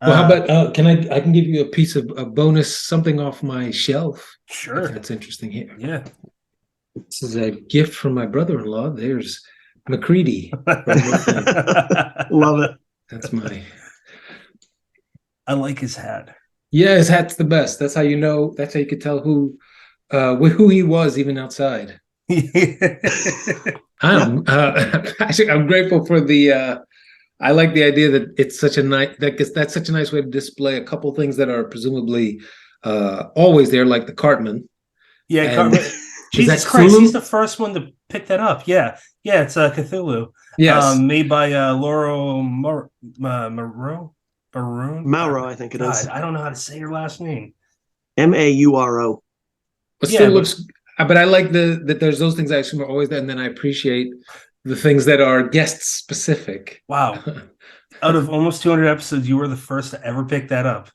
Well, how Uh, about I can give you a piece of a bonus, something off my shelf, if sure. that's interesting here. Yeah. This is a gift from my brother-in-law. There's McCready from Northland. Love it. That's my I like his hat. Yeah, his hat's the best. That's how you know, that's how you could tell who he was even outside. Actually, I'm grateful for the I like the idea that it's such a nice that's such a nice way to display a couple things that are presumably always there, like the Cartman. Yeah, And is that Jesus Christ, he's Cthulhu? the first one to pick that up. Yeah, yeah, it's Cthulhu, Yes. made by Laurel Moreau. Maroon. Mauro, I think it God, is. I don't know how to say your last name. Mauro. But Yeah, still but looks but I like that there's those things I assume are always there, and then I appreciate the things that are guest specific. wow. Out of almost 200 episodes, you were the first to ever pick that up.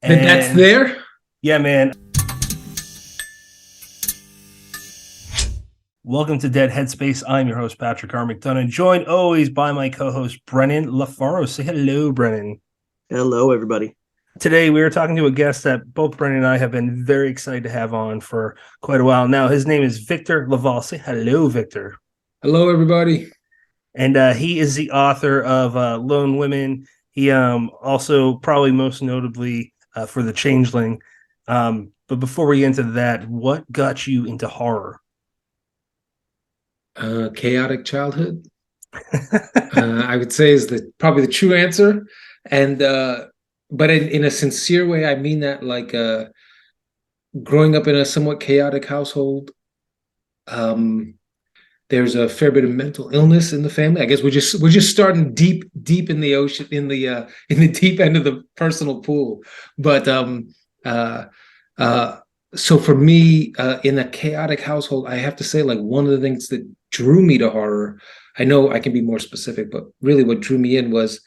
That that's And there? yeah, man. Welcome to Dead Headspace. I'm your host, Patrick R. McDonough, joined always by my co-host, Brennan LaFaro. Say hello, Brennan. Hello, everybody. Today, we are talking to a guest that both Brennan and I have been very excited to have on for quite a while now. His name is Victor LaValle. Say hello, Victor. Hello, everybody. And he is the author of Lone Women. He also, probably most notably, for The Changeling. But before we get into that, what got you into horror? Chaotic childhood, I would say is probably the true answer. And but in a sincere way, I mean that like growing up in a somewhat chaotic household. There's a fair bit of mental illness in the family. I guess we're just starting deep in the ocean, in the deep end of the personal pool. But uh, so for me, in a chaotic household, I have to say, like, one of the things that drew me to horror, I know I can be more specific, but really what drew me in was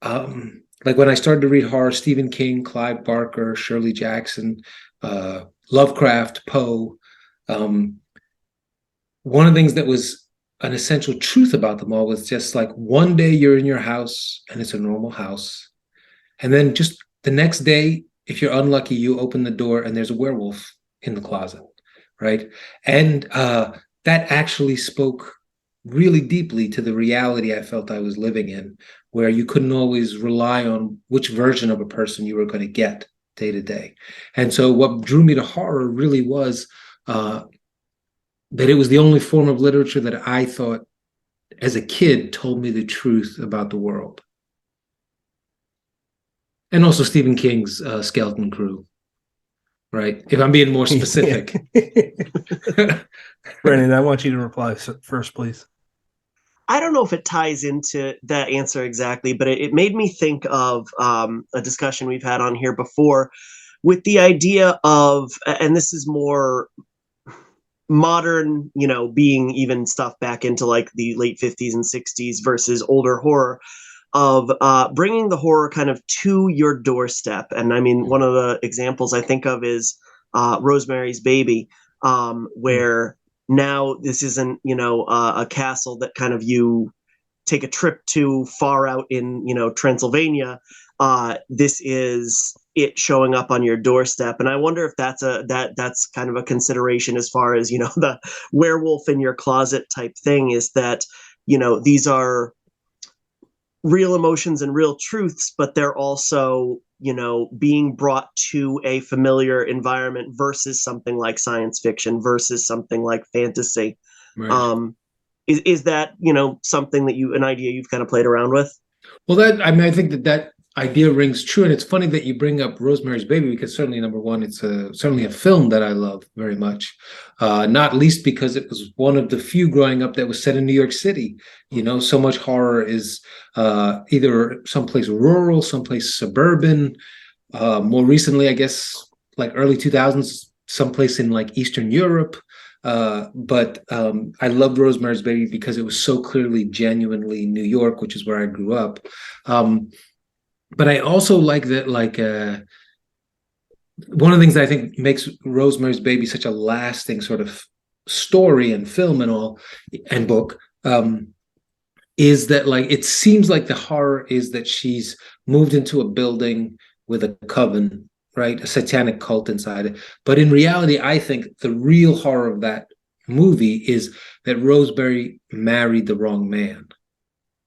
like when I started to read horror, Stephen King, Clive Barker, Shirley Jackson, Lovecraft, Poe. One of the things that was an essential truth about them all was just like one day you're in your house and it's a normal house. And then just the next day, if you're unlucky, you open the door and there's a werewolf in the closet, right? And that actually spoke really deeply to the reality I felt I was living in, where you couldn't always rely on which version of a person you were going to get day to day. And so what drew me to horror really was that it was the only form of literature that I thought as a kid told me the truth about the world. And also Stephen King's Skeleton Crew, right? If I'm being more specific. Brennan, I want you to reply first, please. I don't know if it ties into that answer exactly, but it made me think of a discussion we've had on here before with the idea of, and this is more modern, being even stuff back into like the late 50s and 60s versus older horror, of bringing the horror kind of to your doorstep. And I mean, one of the examples I think of is Rosemary's Baby, where now this isn't, a castle that kind of you take a trip to far out in, Transylvania. This is it showing up on your doorstep. And I wonder if that's kind of a consideration as far as, the werewolf in your closet type thing, is that, these are real emotions and real truths, but they're also, being brought to a familiar environment versus something like science fiction versus something like fantasy. Right. Is that, something that an idea you've kind of played around with? Well, I think that idea rings true, and it's funny that you bring up Rosemary's Baby, because certainly, number one, it's certainly a film that I love very much, not least because it was one of the few growing up that was set in New York City. So much horror is either someplace rural, someplace suburban. More recently, I guess, like early 2000s, someplace in like Eastern Europe. But I loved Rosemary's Baby because it was so clearly, genuinely New York, which is where I grew up. But I also like that, like, one of the things that I think makes Rosemary's Baby such a lasting sort of story and film and all, and book, is that like it seems like the horror is that she's moved into a building with a coven, right? A satanic cult inside it. But in reality, I think the real horror of that movie is that Rosemary married the wrong man,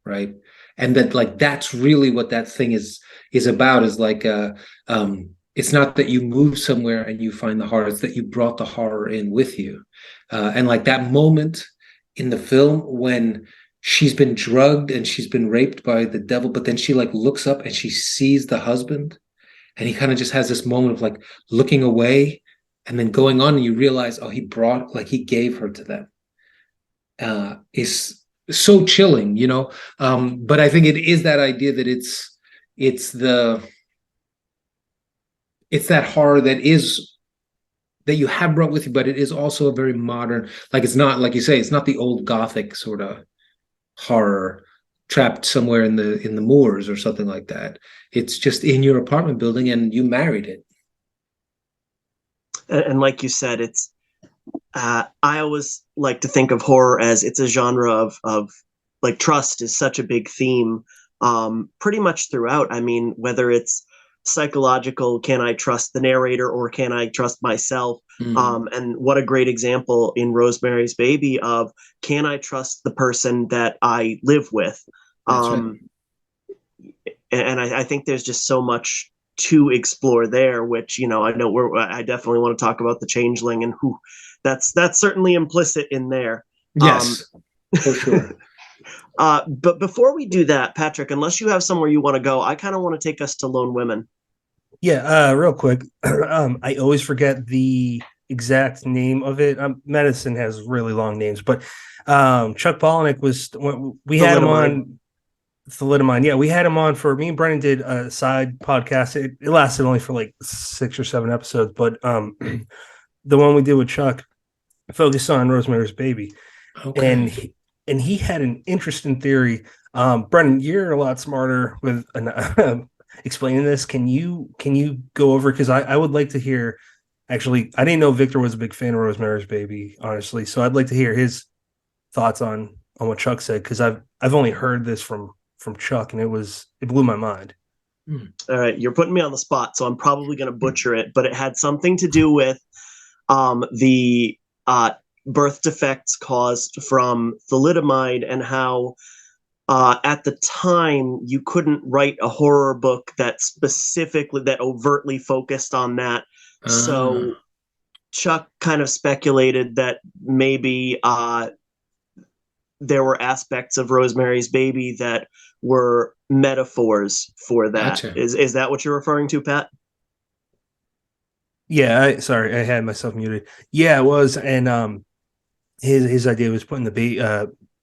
right? And that like that's really what that thing is about, is like it's not that you move somewhere and you find the horror, it's that you brought the horror in with you. And like that moment in the film when she's been drugged and she's been raped by the devil, but then she like looks up and she sees the husband, and he kind of just has this moment of like looking away and then going on, and you realize, oh, he gave her to them. Is so chilling, you know. But I think it is that idea that it's that horror that you have brought with you, but it is also a very modern, like it's not, like you say, it's not the old Gothic sort of horror trapped somewhere in the moors or something like that. It's just in your apartment building and you married it. And like you said, it's I always like to think of horror as it's a genre of like trust is such a big theme, pretty much throughout. I mean, whether it's psychological, can I trust the narrator or can I trust myself? And what a great example in Rosemary's Baby of, can I trust the person that I live with? Right. And I think there's just so much to explore there, which, you know, I definitely want to talk about the Changeling and who that's certainly implicit in there. Yes, for sure. But before we do that, Patrick, unless you have somewhere you want to go, I kind of want to take us to Lone Women. Yeah, real quick. I always forget the exact name of it. Medicine has really long names, but Chuck Palahniuk was we had him on Thalidomide. Yeah, we had him on for me and Brennan did a side podcast. It lasted only for like 6 or 7 episodes, but the one we did with Chuck focused on Rosemary's Baby. Okay. And he had an interesting theory. Brennan, you're a lot smarter with explaining this. Can you go over, because I would like to hear. Actually, I didn't know Victor was a big fan of Rosemary's Baby, honestly. So I'd like to hear his thoughts on what Chuck said, because I've only heard this from Chuck, and it blew my mind. All right, you're putting me on the spot, so I'm probably going to butcher it, but it had something to do with the birth defects caused from thalidomide, and how at the time you couldn't write a horror book that overtly focused on that. So Chuck kind of speculated that maybe there were aspects of Rosemary's Baby that were metaphors for that. Gotcha. Is that what you're referring to, Pat? Yeah, sorry, I had myself muted. Yeah, it was, and his idea was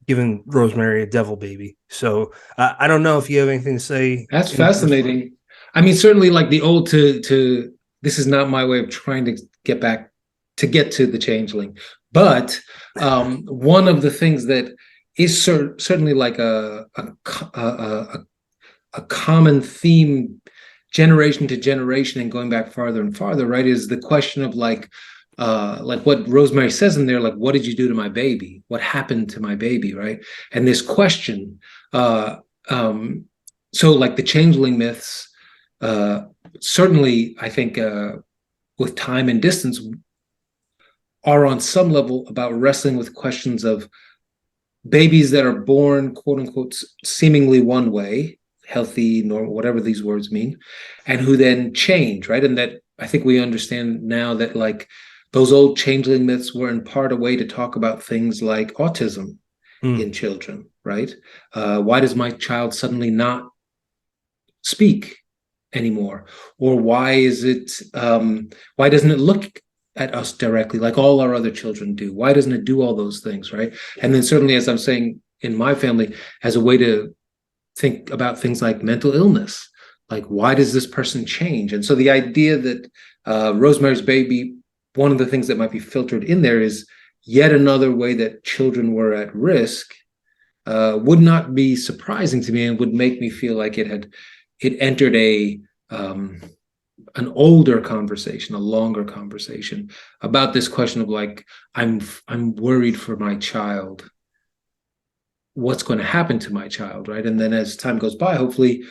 giving Rosemary a devil baby. So I don't know if you have anything to say. That's fascinating. I mean, certainly like the old to this is not my way of trying to get to the Changeling, but one of the things that is certainly like a common theme generation to generation and going back farther and farther, right, is the question of like what Rosemary says in there, like, what did you do to my baby? What happened to my baby, right? And this question, so like the Changeling myths, certainly I think with time and distance are on some level about wrestling with questions of babies that are born, quote unquote, seemingly one way, healthy, normal, whatever these words mean, and who then change, right? And that I think we understand now that like those old Changeling myths were in part a way to talk about things like autism in children, right? Why does my child suddenly not speak anymore? Or why doesn't it look at us directly like all our other children do? Why doesn't it do all those things, right? And then certainly, as I'm saying, in my family, as a way to think about things like mental illness, like why does this person change? And so the idea that Rosemary's Baby, one of the things that might be filtered in there is yet another way that children were at risk, would not be surprising to me and would make me feel like it entered an older conversation, a longer conversation about this question of like, I'm worried for my child. what's going to happen to my child, right? And then as time goes by, hopefully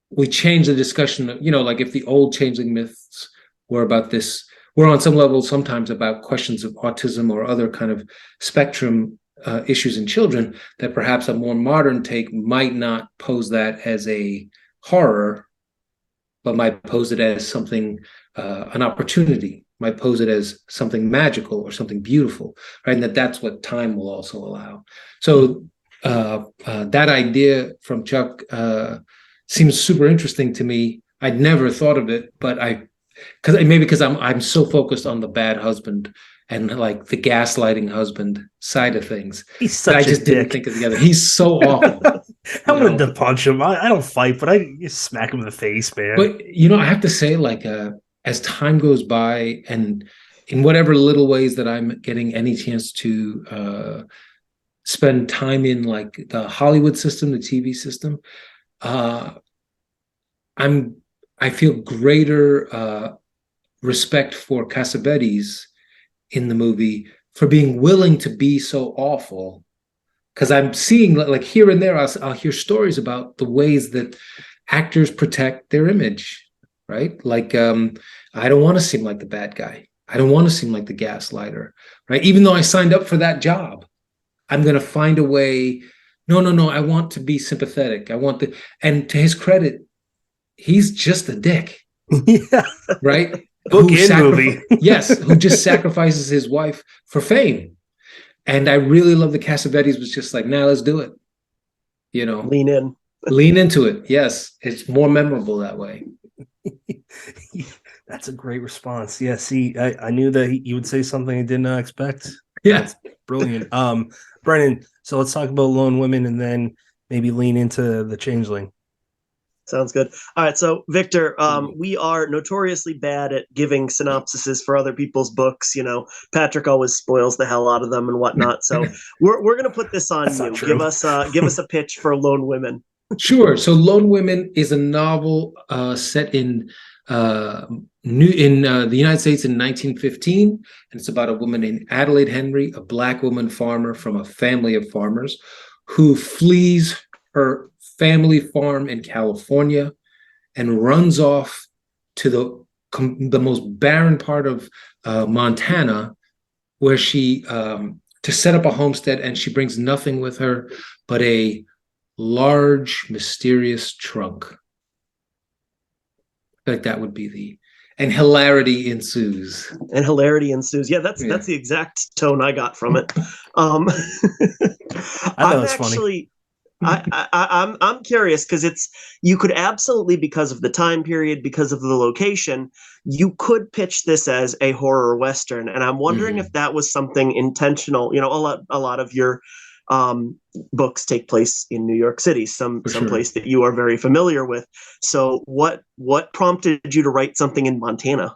we change the discussion of, like if the old changeling myths were about this, we're on some level sometimes about questions of autism or other kind of spectrum issues in children, that perhaps a more modern take might not pose that as a horror, but might pose it as something, an opportunity, might pose it as something magical or something beautiful, right? And that's what time will also allow. So that idea from Chuck seems super interesting to me. I'd never thought of it, but because I'm so focused on the bad husband and like the gaslighting husband side of things. He's such I just a dick. didn't think of the other. He's so awful. I wanted to punch him. I don't fight, but I just smack him in the face, man. But I have to say, like, as time goes by, and in whatever little ways that I'm getting any chance to spend time in, like the Hollywood system, the TV system, I feel greater respect for Cassavetes in the movie for being willing to be so awful, because I'm seeing, like, here and there I'll hear stories about the ways that actors protect their image, right? Like, I don't want to seem like the bad guy. I don't want to seem like the gaslighter, right? Even though I signed up for that job, I'm going to find a way. No, I want to be sympathetic. And to his credit, he's just a dick. Yeah. Right? Book in movie. Yes, who just sacrifices his wife for fame. And I really love the Cassavetes was just like, nah, let's do it. Lean in. Lean into it. Yes, it's more memorable that way. That's a great response. Yeah, see, I knew that you would say something I did not expect. Yeah. That's brilliant. Brennan, so let's talk about Lone Women and then maybe lean into the Changeling. Sounds good. All right, so Victor, we are notoriously bad at giving synopsises for other people's books. Patrick always spoils the hell out of them and whatnot. So we're gonna put this on you. Give us a pitch for Lone Women. Sure. So Lone Women is a novel set in the United States in 1915, and it's about a woman named Adelaide Henry, a Black woman farmer from a family of farmers who flees her family farm in California and runs off to the most barren part of Montana, where she to set up a homestead, and she brings nothing with her but a large, mysterious trunk. I feel like that would be and hilarity ensues. Yeah, that's the exact tone I got from it. I know it's funny. I'm curious because you could absolutely, because of the time period, because of the location, you could pitch this as a horror Western, and I'm wondering if that was something intentional. A lot of your books take place in New York City, some place that you are very familiar with. So what prompted you to write something in Montana?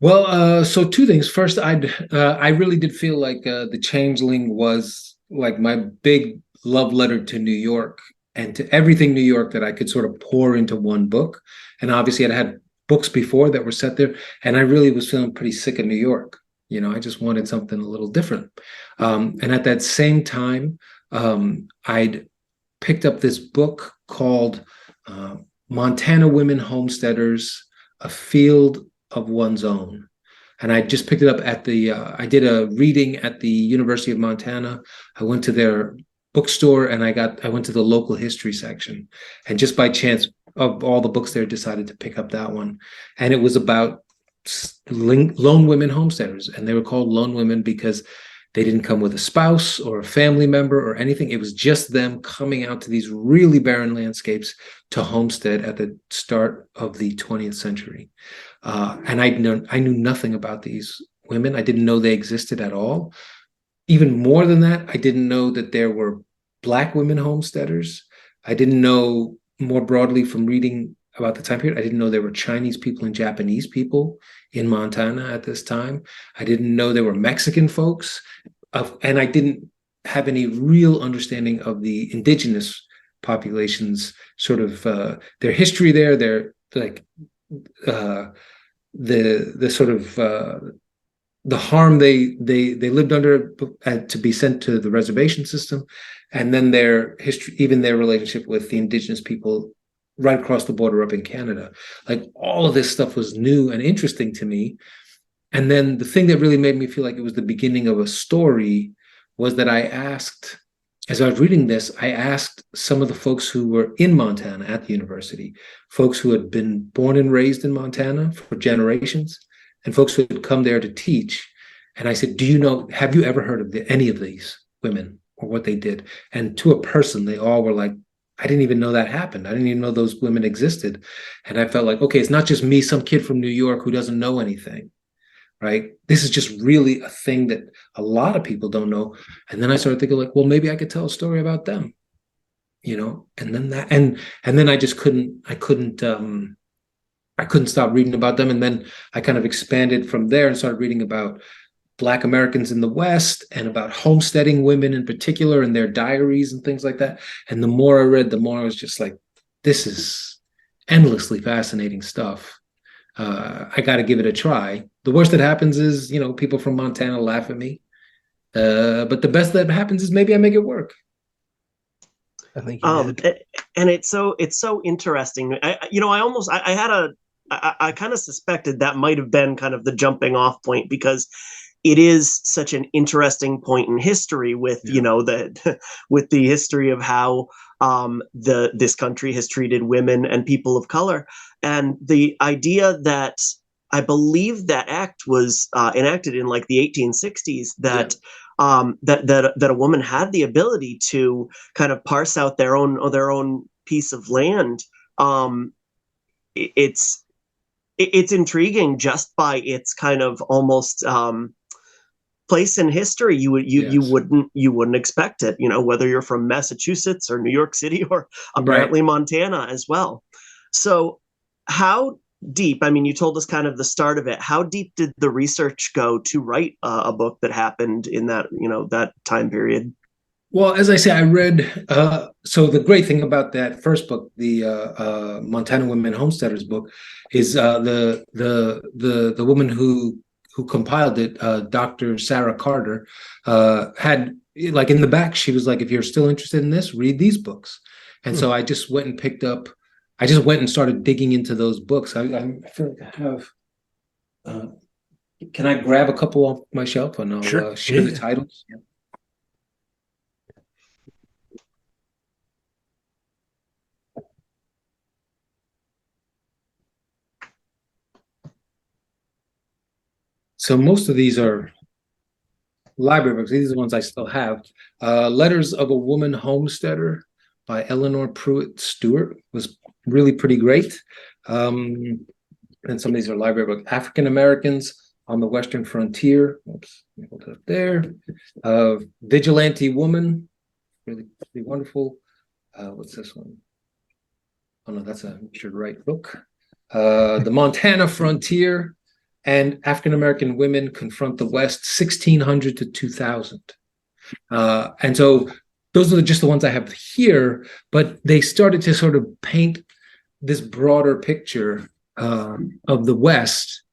Well, so two things. First, I really did feel like The Changeling was like my big love letter to New York and to everything New York that I could sort of pour into one book. And obviously I'd had books before that were set there, and I really was feeling pretty sick of New York. I just wanted something a little different. And at that same time, I'd picked up this book called Montana Women Homesteaders, A Field of One's Own. And I just picked it up at I did a reading at the University of Montana. I went to their bookstore and I went to the local history section. And just by chance, of all the books there, decided to pick up that one. And it was about lone women homesteaders. And they were called lone women because they didn't come with a spouse or a family member or anything. It was just them coming out to these really barren landscapes to homestead at the start of the 20th century. And I knew nothing about these women. I didn't know they existed at all. Even more than that, I didn't know that there were Black women homesteaders. I didn't know, more broadly from reading about the time period, I didn't know there were Chinese people and Japanese people in Montana at this time. I didn't know there were Mexican folks, and I didn't have any real understanding of the indigenous populations, sort of their history there, their like the sort of the harm they lived under to be sent to the reservation system, and then their history, even their relationship with the indigenous people right across the border up in Canada. Like all of this stuff was new and interesting to me. And then the thing that really made me feel like it was the beginning of a story was that I asked, as I was reading this, I asked some of the folks who were in Montana at the university, folks who had been born and raised in Montana for generations, and folks who had come there to teach. And I said, do you know, have you ever heard of any of these women or what they did? And to a person, they all were like, I didn't even know that happened. I didn't even know those women existed. And I felt like, okay, it's not just me, some kid from New York who doesn't know anything, right? This is just really a thing that a lot of people don't know. And then I started thinking like, well, maybe I could tell a story about them, and then that, and then I just I couldn't stop reading about them. And then I kind of expanded from there and started reading about Black Americans in the West and about homesteading women in particular and their diaries and things like that. And the more I read, the more I was just like, this is endlessly fascinating stuff. I got to give it a try. The worst that happens is, people from Montana laugh at me. But the best that happens is maybe I make it work. I think you did. And it's so interesting. I kind of suspected that might have been kind of the jumping off point, because it is such an interesting point in history with, with the history of how this country has treated women and people of color. And the idea that I believe that act was enacted in like the 1860s, that that a woman had the ability to kind of parse out their own piece of land. It's intriguing just by its kind of almost place in history. You wouldn't expect it, whether you're from Massachusetts or New York City or apparently Montana as well. So how deep, you told us kind of the start of it. How deep did the research go to write a book that happened in that, that time period? Well, as I say, I read, so the great thing about that first book, the Montana Women Homesteaders book, is the woman who compiled it, Dr. Sarah Carter, had, like, in the back, she was like, if you're still interested in this, read these books. And so I just went and started digging into those books. I feel like I have, can I grab a couple off my shelf and I'll share the titles? Yeah. So most of these are library books. These are the ones I still have. Letters of a Woman Homesteader by Eleanor Pruitt Stewart was really pretty great. And some of these are library books. African Americans on the Western Frontier. Oops, let me hold it up there. Vigilante Woman, really wonderful. What's this one? Oh no, that's a Richard Wright book. The Montana Frontier and African American Women Confront the West, 1600 to 2000. And so those are just the ones I have here, but they started to sort of paint this broader picture of the West,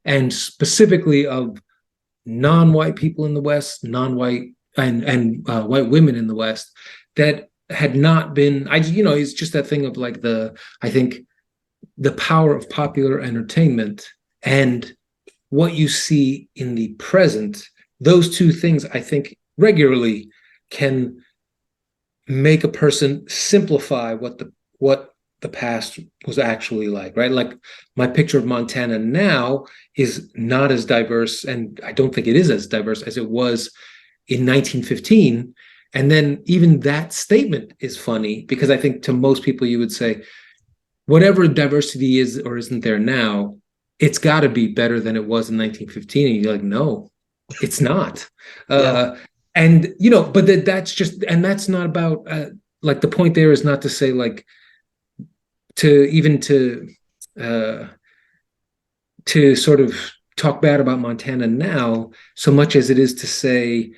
and specifically of non-white people in the West, non-white and white women in the West, that had not been, it's just that thing of like I think the power of popular entertainment and what you see in the present. Those two things, I think, regularly can make a person simplify what the past was actually like, right? Like my picture of Montana now is not as diverse, and I don't think it is as diverse as it was in 1915. And then even that statement is funny, because I think to most people you would say, whatever diversity is or isn't there now, it's got to be better than it was in 1915. And you're like, no, it's not. And, but that's just, and that's not about, like, the point there is not to say, like, to sort of talk bad about Montana now, so much as it is to say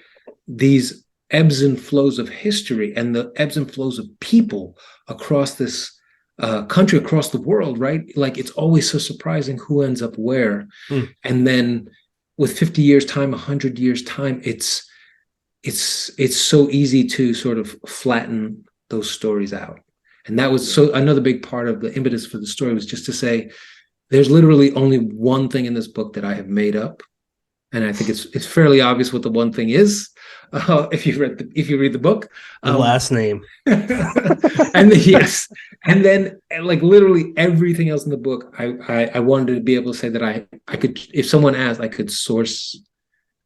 these ebbs and flows of history and the ebbs and flows of people across this country, across the world, right? Like, it's always so surprising who ends up where. And then with 50 years time, 100 years time, it's it's so easy to sort of flatten those stories out. And that was so another big part of the impetus for the story was just to say there's literally only one thing in this book that I have made up, and I think it's fairly obvious what the one thing is if you read the book. The last name. And yes, and then like literally everything else in the book, I wanted to be able to say that I could, if someone asked, I could source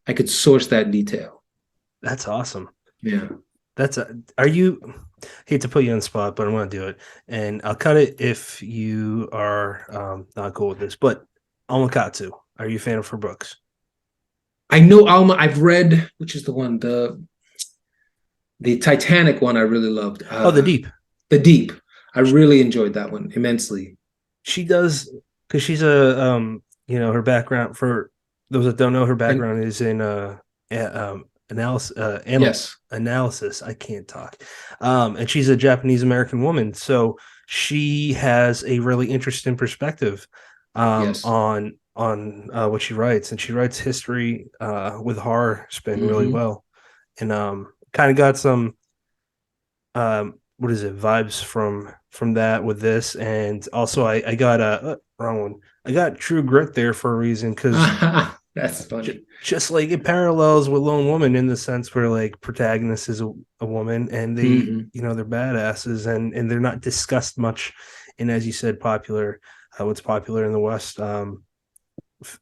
that detail. That's awesome. Yeah. Are you, hate to put you on the spot, but I'm going to do it, and I'll cut it if you are not cool with this, but Omakatsu, are you a fan of her books? I know Alma. I've read, which is the one, the Titanic one. I really loved. The Deep. The Deep. I really enjoyed that one immensely. She does, because she's her background, for those that don't know, her background is in analysis. Yes. Analysis. I can't talk. And she's a Japanese American woman, so she has a really interesting perspective Yes. on what she writes, and she writes history with horror spin really well, and kind of got some vibes from that with this. And also I got a wrong one. I got True Grit there for a reason, because that's funny. Just like it parallels with Lone Woman in the sense where like protagonist is a woman, and they they're badasses, and they're not discussed much in, as you said, what's popular in the West,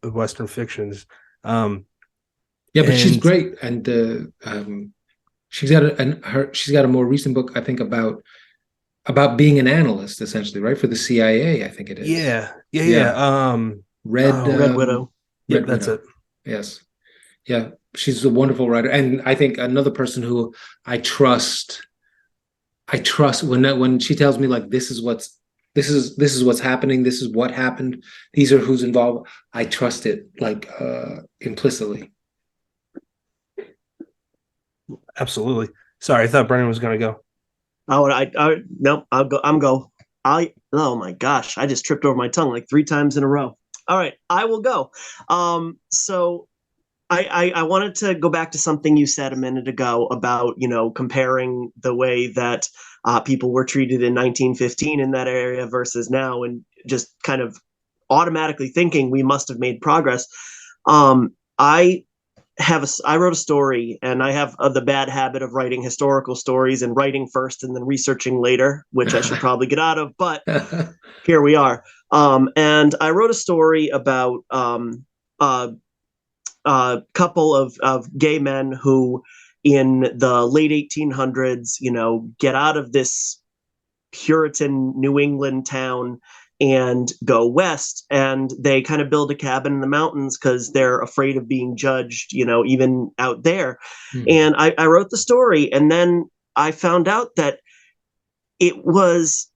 Western fictions. But she's great, and she's got a more recent book, I think, about being an analyst, essentially, right, for the CIA. I think it is. Yeah. Red Widow. Yep, that's it. Yes. Yeah, she's a wonderful writer, and I think another person who I trust when she tells me like this is what's happening, this is what happened, these are who's involved. I trust it like implicitly. Absolutely. Sorry, I thought Brennan was going to go. Oh, nope. I'll go. Oh my gosh, I just tripped over my tongue like 3 times in a row. All right, I will go. So I wanted to go back to something you said a minute ago about, comparing the way that people were treated in 1915 in that area versus now, and just kind of automatically thinking we must have made progress. I wrote a story, and I have the bad habit of writing historical stories and writing first and then researching later, which I should probably get out of, but here we are. And I wrote a story about a couple of gay men who, in the late 1800s, get out of this Puritan New England town and go west, and they kind of build a cabin in the mountains because they're afraid of being judged, even out there. And I wrote the story, and then I found out that it was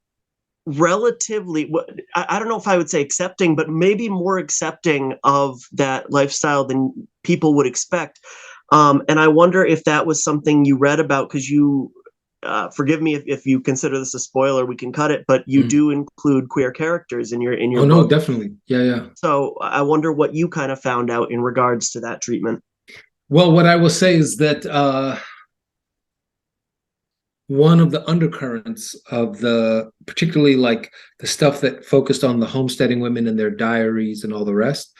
relatively, I don't know if I would say accepting, but maybe more accepting of that lifestyle than people would expect. And I wonder if that was something you read about, because you, forgive me if you consider this a spoiler, we can cut it, but you do include queer characters in your book. No, definitely. Yeah. So I wonder what you kind of found out in regards to that treatment. Well, what I will say is that one of the undercurrents of particularly like the stuff that focused on the homesteading women and their diaries and all the rest,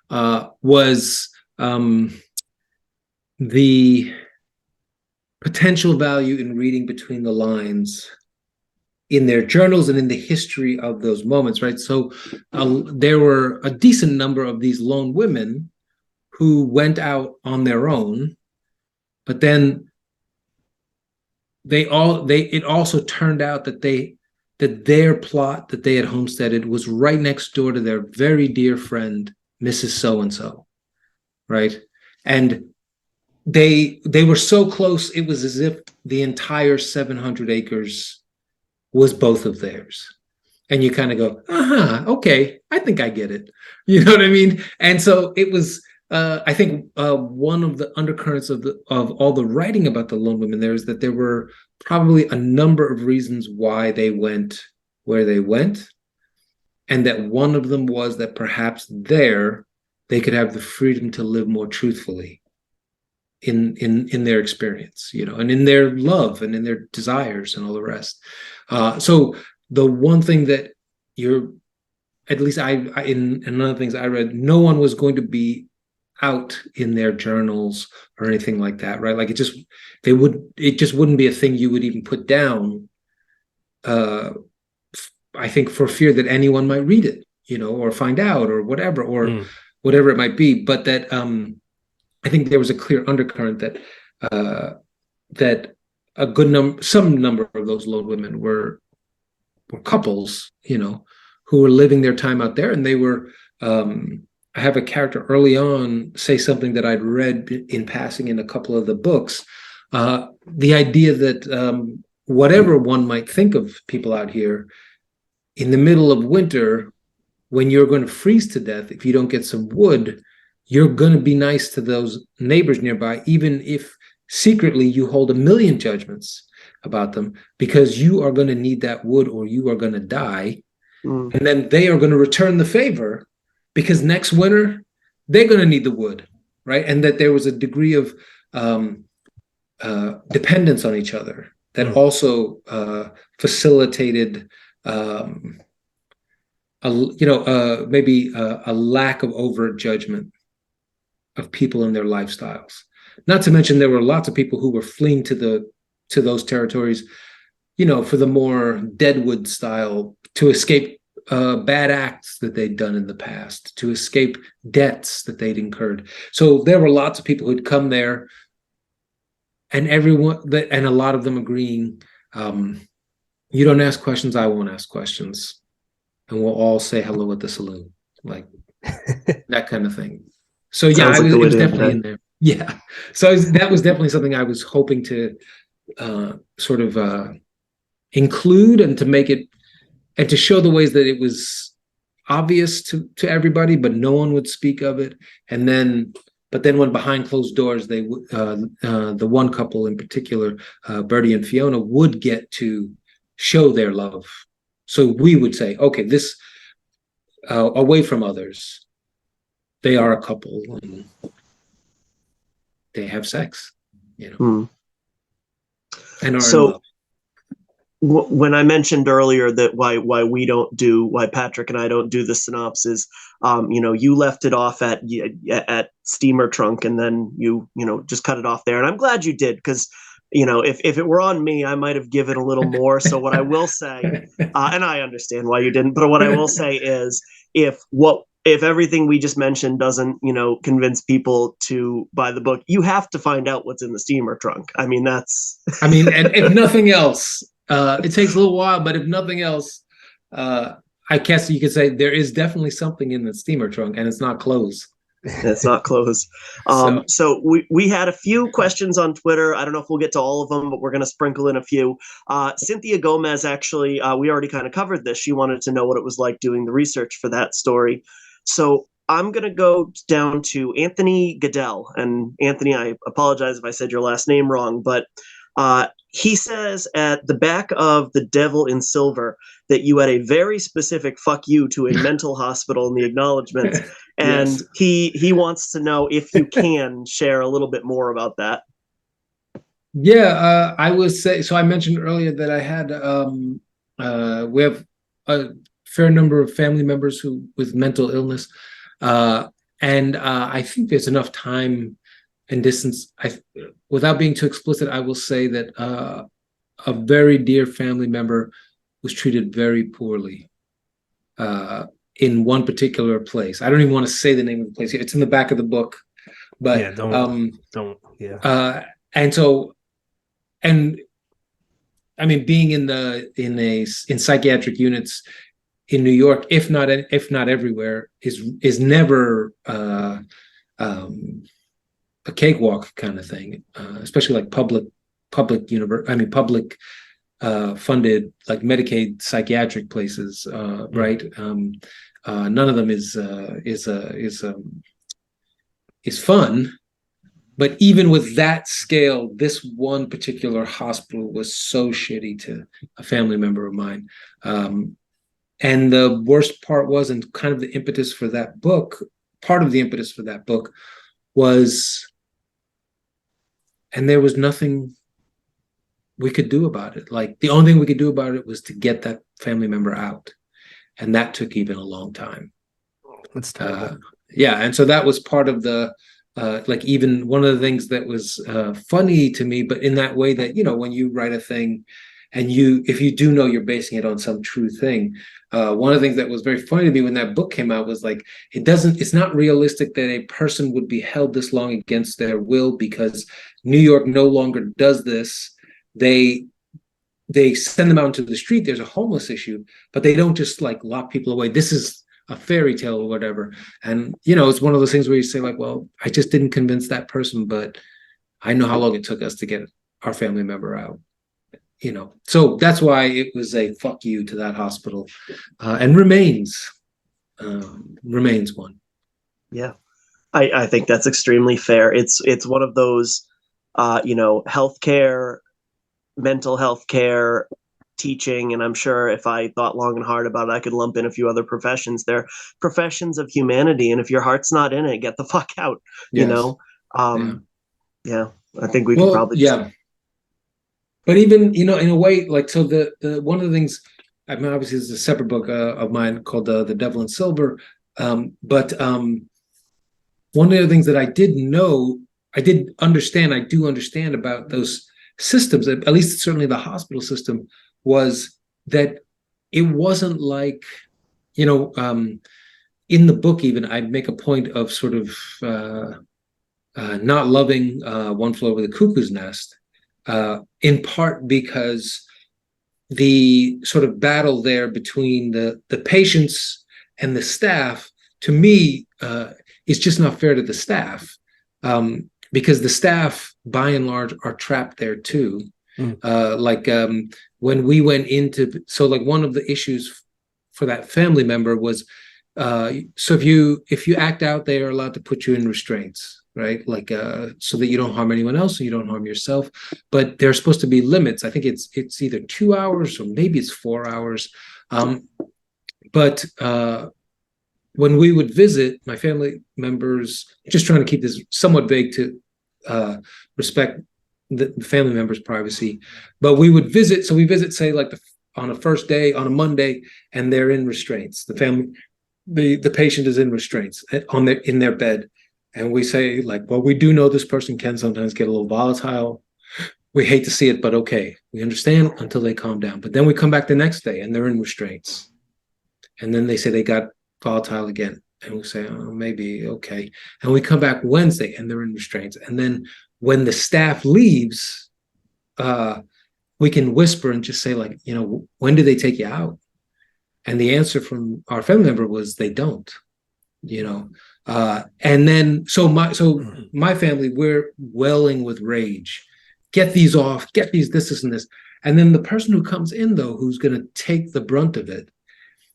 was the potential value in reading between the lines in their journals and in the history of those moments, right? So there were a decent number of these lone women who went out on their own, but then it also turned out that their plot that they had homesteaded was right next door to their very dear friend, Mrs. So-and-so, right? And they were so close, it was as if the entire 700 acres was both of theirs. And you kind of go, okay, I think I get it. You know what I mean? And so it was, I think one of the undercurrents of all the writing about the lone women there is that there were probably a number of reasons why they went where they went. And that one of them was that perhaps there they could have the freedom to live more truthfully. in their experience, and in their love and in their desires and all the rest. So the one thing that at least in other things I read, no one was going to be out in their journals or anything like that, right? Like it just wouldn't be a thing you would even put down. I think for fear that anyone might read it, or find out or whatever, or whatever it might be. But that I think there was a clear undercurrent that some number of those lone women were couples, who were living their time out there, and they were. I have a character early on say something that I'd read in passing in a couple of the books. The idea that whatever one might think of people out here, in the middle of winter, when you're going to freeze to death, if you don't get some wood, you're going to be nice to those neighbors nearby, even if secretly you hold 1,000,000 judgments about them, because you are going to need that wood or you are going to die. And then they are going to return the favor, because next winter they're going to need the wood, right? And that there was a degree of dependence on each other that also facilitated maybe a lack of overt judgment of people and their lifestyles. Not to mention there were lots of people who were fleeing to those territories, for the more Deadwood style, to escape bad acts that they'd done in the past, to escape debts that they'd incurred. So there were lots of people who'd come there, and a lot of them agreeing, you don't ask questions, I won't ask questions, and we'll all say hello at the saloon, like that kind of thing. So yeah, it was definitely in there. Yeah, so that was definitely something I was hoping to sort of include, and to make it, and to show the ways that it was obvious to everybody, but no one would speak of it. But then when behind closed doors, they would, the one couple in particular, Bertie and Fiona, would get to show their love. So we would say, okay, this away from others, they are a couple and they have sex, and are in love. When I mentioned earlier that why Patrick and I don't do the synopsis, you left it off at steamer trunk, and then you just cut it off there, and I'm glad you did, because if it were on me, I might have given a little more. So what I will say, and I understand why you didn't, but what I will say is, if everything we just mentioned doesn't, convince people to buy the book, you have to find out what's in the steamer trunk. I mean, and if nothing else, it takes a little while, but if nothing else, I guess you could say there is definitely something in the steamer trunk, and it's not clothes. It's not clothes. So we had a few questions on Twitter. I don't know if we'll get to all of them, but we're going to sprinkle in a few. Cynthia Gomez, actually, we already kind of covered this. She wanted to know what it was like doing the research for that story. So I'm going to go down to Anthony Goodell. And Anthony, I apologize if I said your last name wrong, but he says at the back of The Devil in Silver that you had a very specific fuck you to a mental hospital in the acknowledgments. And yes. He wants to know if you can share a little bit more about that. Yeah, I would say, so I mentioned earlier that I had, we have a fair number of family members with mental illness. And I think there's enough time and distance. Without being too explicit, I will say that a very dear family member was treated very poorly in one particular place. I don't even want to say the name of the place. It's in the back of the book, but yeah, don't. Yeah. And I mean, being in psychiatric units in New York, if not everywhere, is never a cakewalk kind of thing, especially like public funded, like Medicaid psychiatric places, right? None of them is fun. But even with that scale, this one particular hospital was so shitty to a family member of mine. And the worst part was, and kind of the impetus for that book, part of the impetus for that book was and there was nothing we could do about it. Like the only thing we could do about it was to get that family member out, and that took even a long time. That's terrible. Yeah, and so that was part of the like even one of the things that was funny to me, but in that way that, you know, when you write a thing and if you do know you're basing it on some true thing, one of the things that was very funny to me when that book came out was like, it's not realistic that a person would be held this long against their will, because New York no longer does this. They send them out into the street. There's a homeless issue, but they don't just like lock people away. This is a fairy tale or whatever. And, you know, it's one of those things where you say like, well, I just didn't convince that person, but I know how long it took us to get our family member out, you know? So that's why it was a fuck you to that hospital, and remains one. Yeah, I think that's extremely fair. It's one of those, healthcare, mental health care, teaching, and I'm sure if I thought long and hard about it, I could lump in a few other professions. They're professions of humanity, and if your heart's not in it, get the fuck out. You Yes. know, yeah. I think we could Well, probably yeah. But even, you know, in a way, like, so the one of the things, I mean, obviously, there's a separate book of mine called The Devil in Silver. But one of the things that I do understand about those systems, at least certainly the hospital system, was that it wasn't like, you know, in the book, even I make a point of sort of not loving One Flew Over the Cuckoo's Nest, in part because the sort of battle there between the patients and the staff, to me, is just not fair to the staff, because the staff, by and large, are trapped there too. When we went into, so like one of the issues for that family member was, so if you act out, they are allowed to put you in restraints, right? Like so that you don't harm anyone else, so you don't harm yourself. But there's supposed to be limits. I think it's either 2 hours or maybe it's 4 hours. But when we would visit, my family members, just trying to keep this somewhat vague to respect the family members' privacy, but we would visit. So we visit, say, like on a first day, on a Monday, and they're in restraints. The patient is in restraints in their bed, and we say like, well, we do know this person can sometimes get a little volatile. We hate to see it, but okay, we understand until they calm down. But then we come back the next day and they're in restraints, and then they say they got volatile again, and we say, oh, maybe okay, and we come back Wednesday and they're in restraints, and then when the staff leaves, we can whisper and just say like, you know, when do they take you out? And the answer from our family member was they don't, you know. And then so my family, we're welling with rage. Get these off, get these, this and this. And then the person who comes in, though, who's going to take the brunt of it,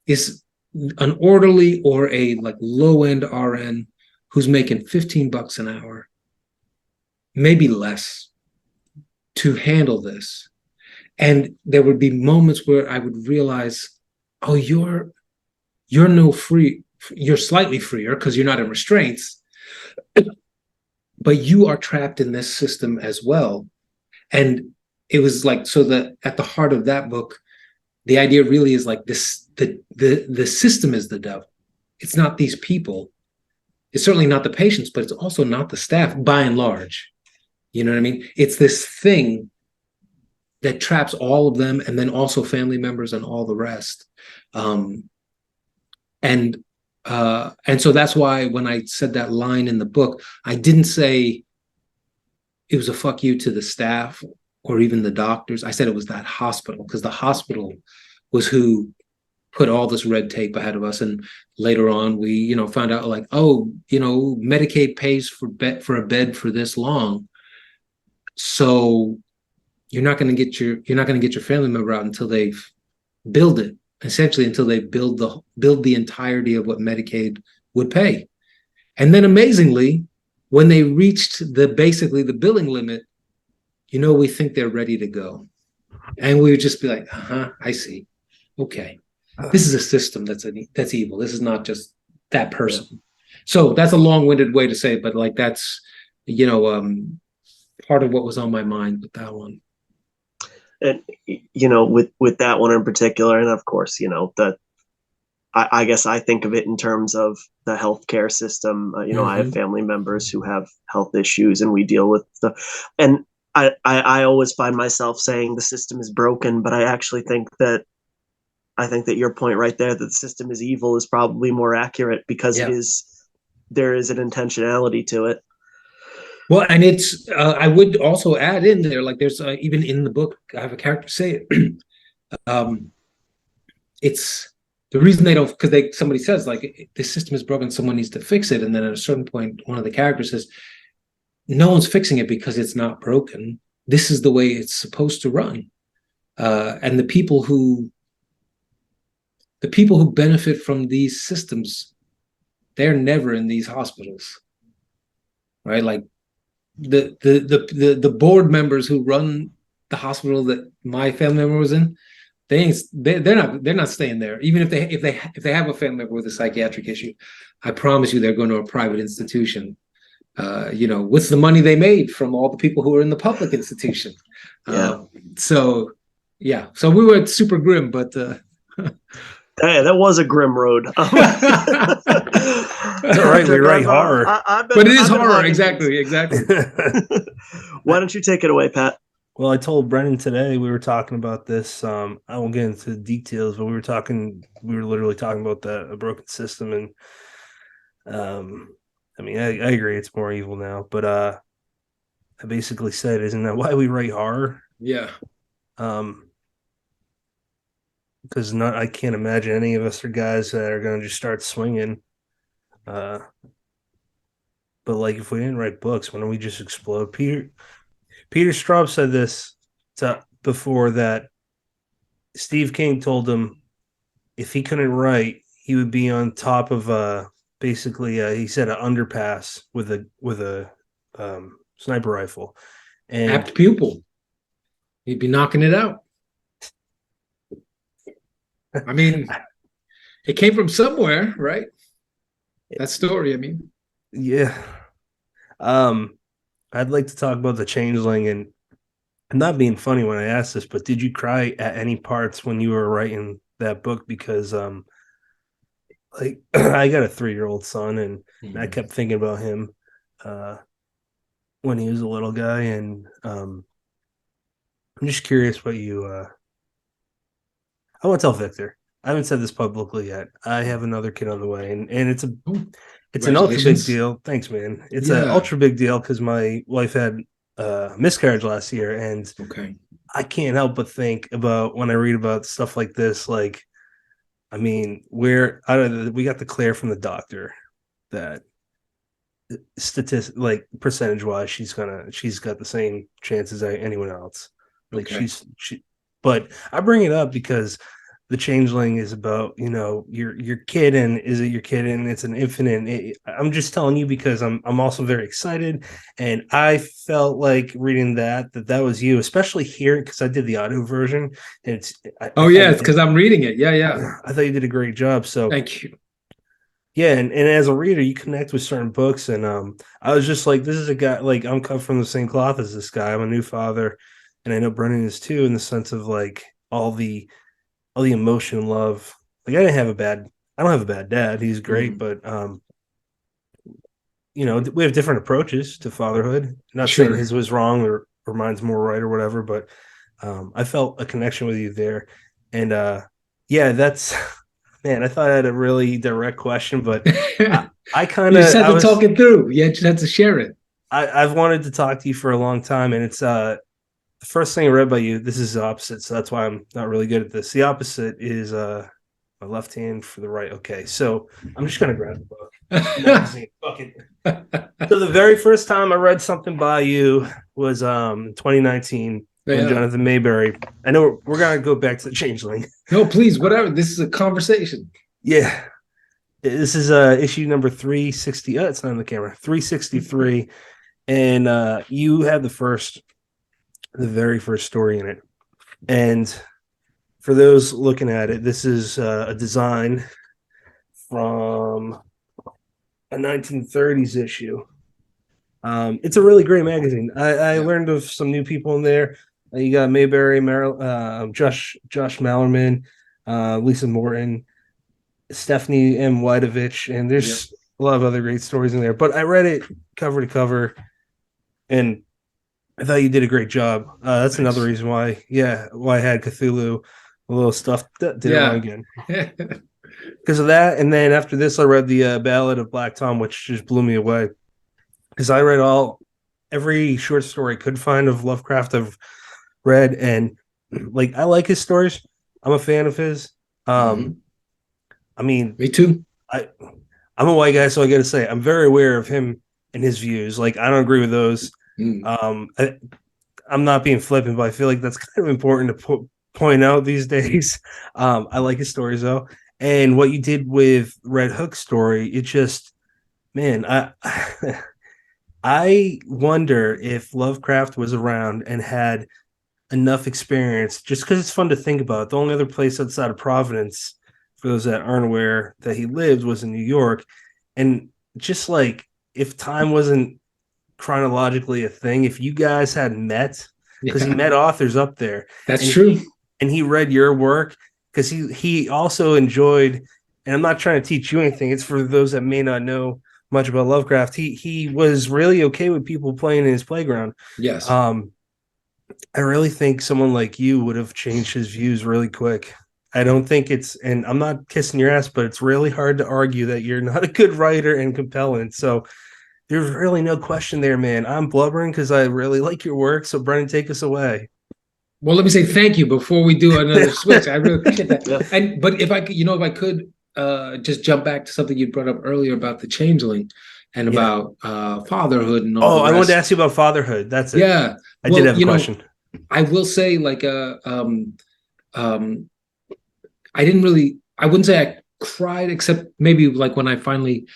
is an orderly or a like low-end RN who's making $15 an hour, maybe less, to handle this. And there would be moments where I would realize, oh, you're slightly freer because you're not in restraints, but you are trapped in this system as well. And it was like, so that at the heart of that book, the idea really is like this, the system is the devil. It's not these people. It's certainly not the patients, but it's also not the staff, by and large. You know what I mean? It's this thing that traps all of them, and then also family members and all the rest. And so that's why when I said that line in the book, I didn't say it was a fuck you to the staff or even the doctors. I said it was that hospital, because the hospital was who put all this red tape ahead of us. And later on, we, you know, found out like, oh, you know, Medicaid pays for a bed for this long, so you're not going to get your family member out until they've billed it, essentially until they build the entirety of what Medicaid would pay. And then amazingly, when they reached basically the billing limit, you know, we think they're ready to go. And we would just be like, I see. Okay. This is a system that's evil. This is not just that person. So that's a long-winded way to say it, but like that's, you know, part of what was on my mind with that one. And with that one in particular, and of course, I guess I think of it in terms of the healthcare system. I have family members who have health issues, and we deal with and I always find myself saying the system is broken, but I actually think that your point right there, that the system is evil, is probably more accurate, because there is an intentionality to it. Well, and it's I would also add in there, like there's even in the book, I have a character say it. It's the reason they don't, because somebody says like this system is broken, someone needs to fix it, and then at a certain point, one of the characters says, "No one's fixing it because it's not broken. This is the way it's supposed to run." And the people who benefit from these systems, they're never in these hospitals, right? Like the board members who run the hospital that my family member was in, they're not staying there. Even if they have a family member with a psychiatric issue, I promise you they're going to a private institution. With the money they made from all the people who were in the public institution. So we were super grim, but hey, that was a grim road. It's all right, we write horror. But it is horror, exactly. Why don't you take it away, Pat? Well, I told Brennan today, we were talking about this. I won't get into the details, but we were literally talking about a broken system. And I mean, I agree it's more evil now, but I basically said, isn't that why we write horror? Yeah. Because I can't imagine any of us are guys that are going to just start swinging. But like, if we didn't write books, why don't we just explode? Peter Straub said this before, that Steve King told him if he couldn't write, he would be on top of basically he said an underpass with a sniper rifle. And apt pupil. He'd be knocking it out. I mean, it came from somewhere, right? That story, I mean. Yeah. I'd like to talk about The Changeling, and I'm not being funny when I ask this, but did you cry at any parts when you were writing that book? Because like I got a 3-year-old son, and I kept thinking about him when he was a little guy, and I'm just curious what you I won't tell Victor. I haven't said this publicly yet. I have another kid on the way, and it's an ultra big deal. Thanks, man. It's an ultra big deal because my wife had a miscarriage last year, and I can't help but think about when I read about stuff like this. Like, I mean, we got the clear from the doctor that like percentage wise, she's got the same chance as anyone else. Like but I bring it up because The Changeling is about, your kid, and is it your kid, and it's an infinite. I'm just telling you because I'm also very excited, and I felt like reading that was you, especially here because I did the audio version. And it's because I'm reading it. Yeah. I thought you did a great job. So thank you. Yeah, and as a reader, you connect with certain books, and I was just like, this is a guy, like, I'm cut from the same cloth as this guy. I'm a new father, and I know Brennan is too, in the sense of like all the emotion and love. Like, I don't have a bad dad. He's great, but we have different approaches to fatherhood. Not saying his was wrong or mine's more right or whatever, but I felt a connection with you there. And that's man, I thought I had a really direct question, but I kind of just had to talk it through. You just had to share it. I've wanted to talk to you for a long time, and it's the first thing I read by you. This is the opposite, so that's why I'm not really good at this. The opposite is my left hand for the right. Okay, so I'm just gonna grab the book. Fuck it. So the very first time I read something by you was 2019 when Jonathan Mayberry. I know we're gonna go back to The Changeling. No, please, whatever. This is a conversation. Yeah, this is issue number 360. Oh, it's not on the camera. 363, and you had the very first story in it. And for those looking at it, this is a design from a 1930s issue. It's a really great magazine. I Yeah. learned of some new people in there. You got Mayberry, Josh Mallerman, Lisa Morton, Stephanie M. Whiteovich, and Yep. there's a lot of other great stories in there. But I read it cover to cover, and I thought you did a great job. That's another Thanks. reason why I had Cthulhu, a little stuff that did it wrong Yeah. again because of that. And then after this, I read the Ballad of Black Tom, which just blew me away because I read every short story I could find of Lovecraft. I've read, and like I like his stories. I'm a fan of his. Mhm. I mean, Me too. I I'm a white guy, so I got to say I'm very aware of him and his views. Like I don't agree with those. Mm. I'm not being flippant, but I feel like that's kind of important to point out these days. I like his stories though, and what you did with Red Hook story, it just man, I I wonder if Lovecraft was around and had enough experience, just because it's fun to think about. The only other place outside of Providence, for those that aren't aware, that he lived was in New York, and just like if time wasn't chronologically a thing, if you guys had met, because he Yeah, met authors up there, that's and true. he read your work, because he also enjoyed, and I'm not trying to teach you anything, it's for those that may not know much about Lovecraft. He was really okay with people playing in his playground. Yes. um I really think someone like you would have changed his views really quick. I don't think and I'm not kissing your ass, but it's really hard to argue that you're not a good writer and compelling. So there's really no question there, man. I'm blubbering because I really like your work. So Brennan, take us away. Well, let me say thank you before we do another switch. I really appreciate that. Yeah. And but if I could, if I could just jump back to something you brought up earlier about the changeling and Yeah. about fatherhood and all Oh, the I wanted to rest. ask you about fatherhood. That's it. Yeah. I did Well, have a question. I will say like I didn't really I wouldn't say I cried except maybe like when I finally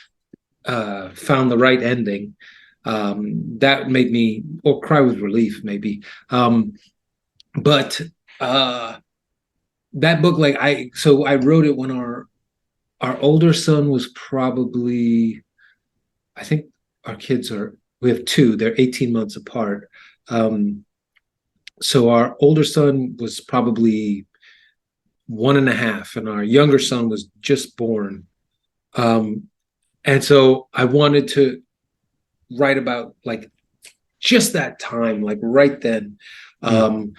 found the right ending. That made me or cry with relief maybe. But that book like I wrote it when our older son was probably I think our kids are we have two, they're 18 months apart. So our older son was probably 1.5 and our younger son was just born. um and so I wanted to write about like just that time, like right then. Mm.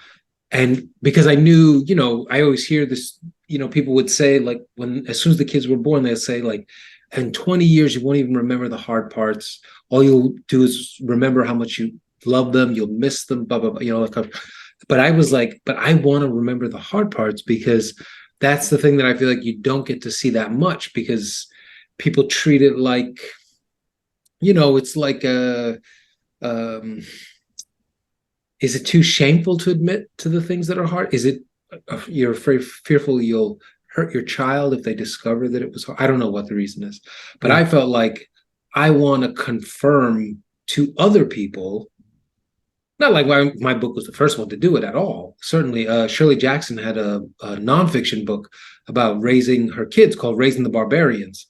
And because I knew, I always hear this, people would say like as soon as the kids were born, they'll say like, in 20 years, you won't even remember the hard parts. All you'll do is remember how much you love them, you'll miss them, blah, blah, blah, like, but I was like, but I want to remember the hard parts because that's the thing that I feel like you don't get to see that much because people treat it like, it's like um, is it too shameful to admit to the things that are hard? Is it you're afraid, fearful you'll hurt your child if they discover that it was hard? I don't know what the reason is, but I Mm. felt like I want to confirm to other people. Not like my book was the first one to do it at all. Certainly, Shirley Jackson had a nonfiction book about raising her kids called "Raising the Barbarians."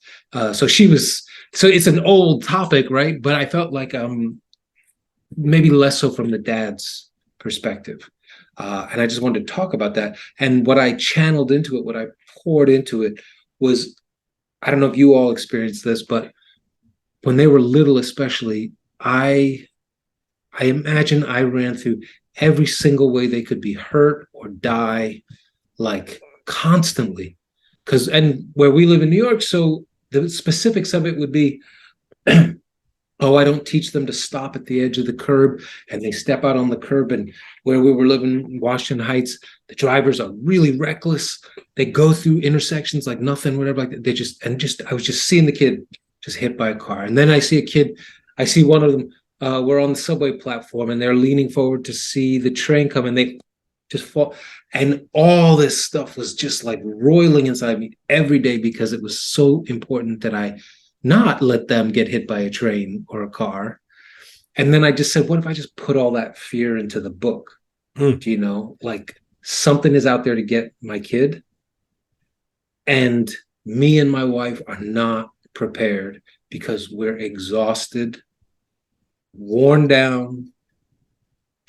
So she was. So it's an old topic, right? But I felt like maybe less so from the dad's perspective. And I just wanted to talk about that. And what I channeled into it, what I poured into it was, I don't know if you all experienced this, but when they were little, especially, I imagine I ran through every single way they could be hurt or die, like constantly. And where we live in New York, so the specifics of it would be oh, I don't teach them to stop at the edge of the curb and they step out on the curb. And where we were living in Washington Heights, the drivers are really reckless. They go through intersections like nothing, whatever, like that. I was just seeing the kid just hit by a car. And then I see one of them, we're on the subway platform and they're leaning forward to see the train come and they just fall. And all this stuff was just like roiling inside me every day because it was so important that I not let them get hit by a train or a car. And then I just said, what if I just put all that fear into the book? Like something is out there to get my kid. And me and my wife are not prepared because we're exhausted worn down.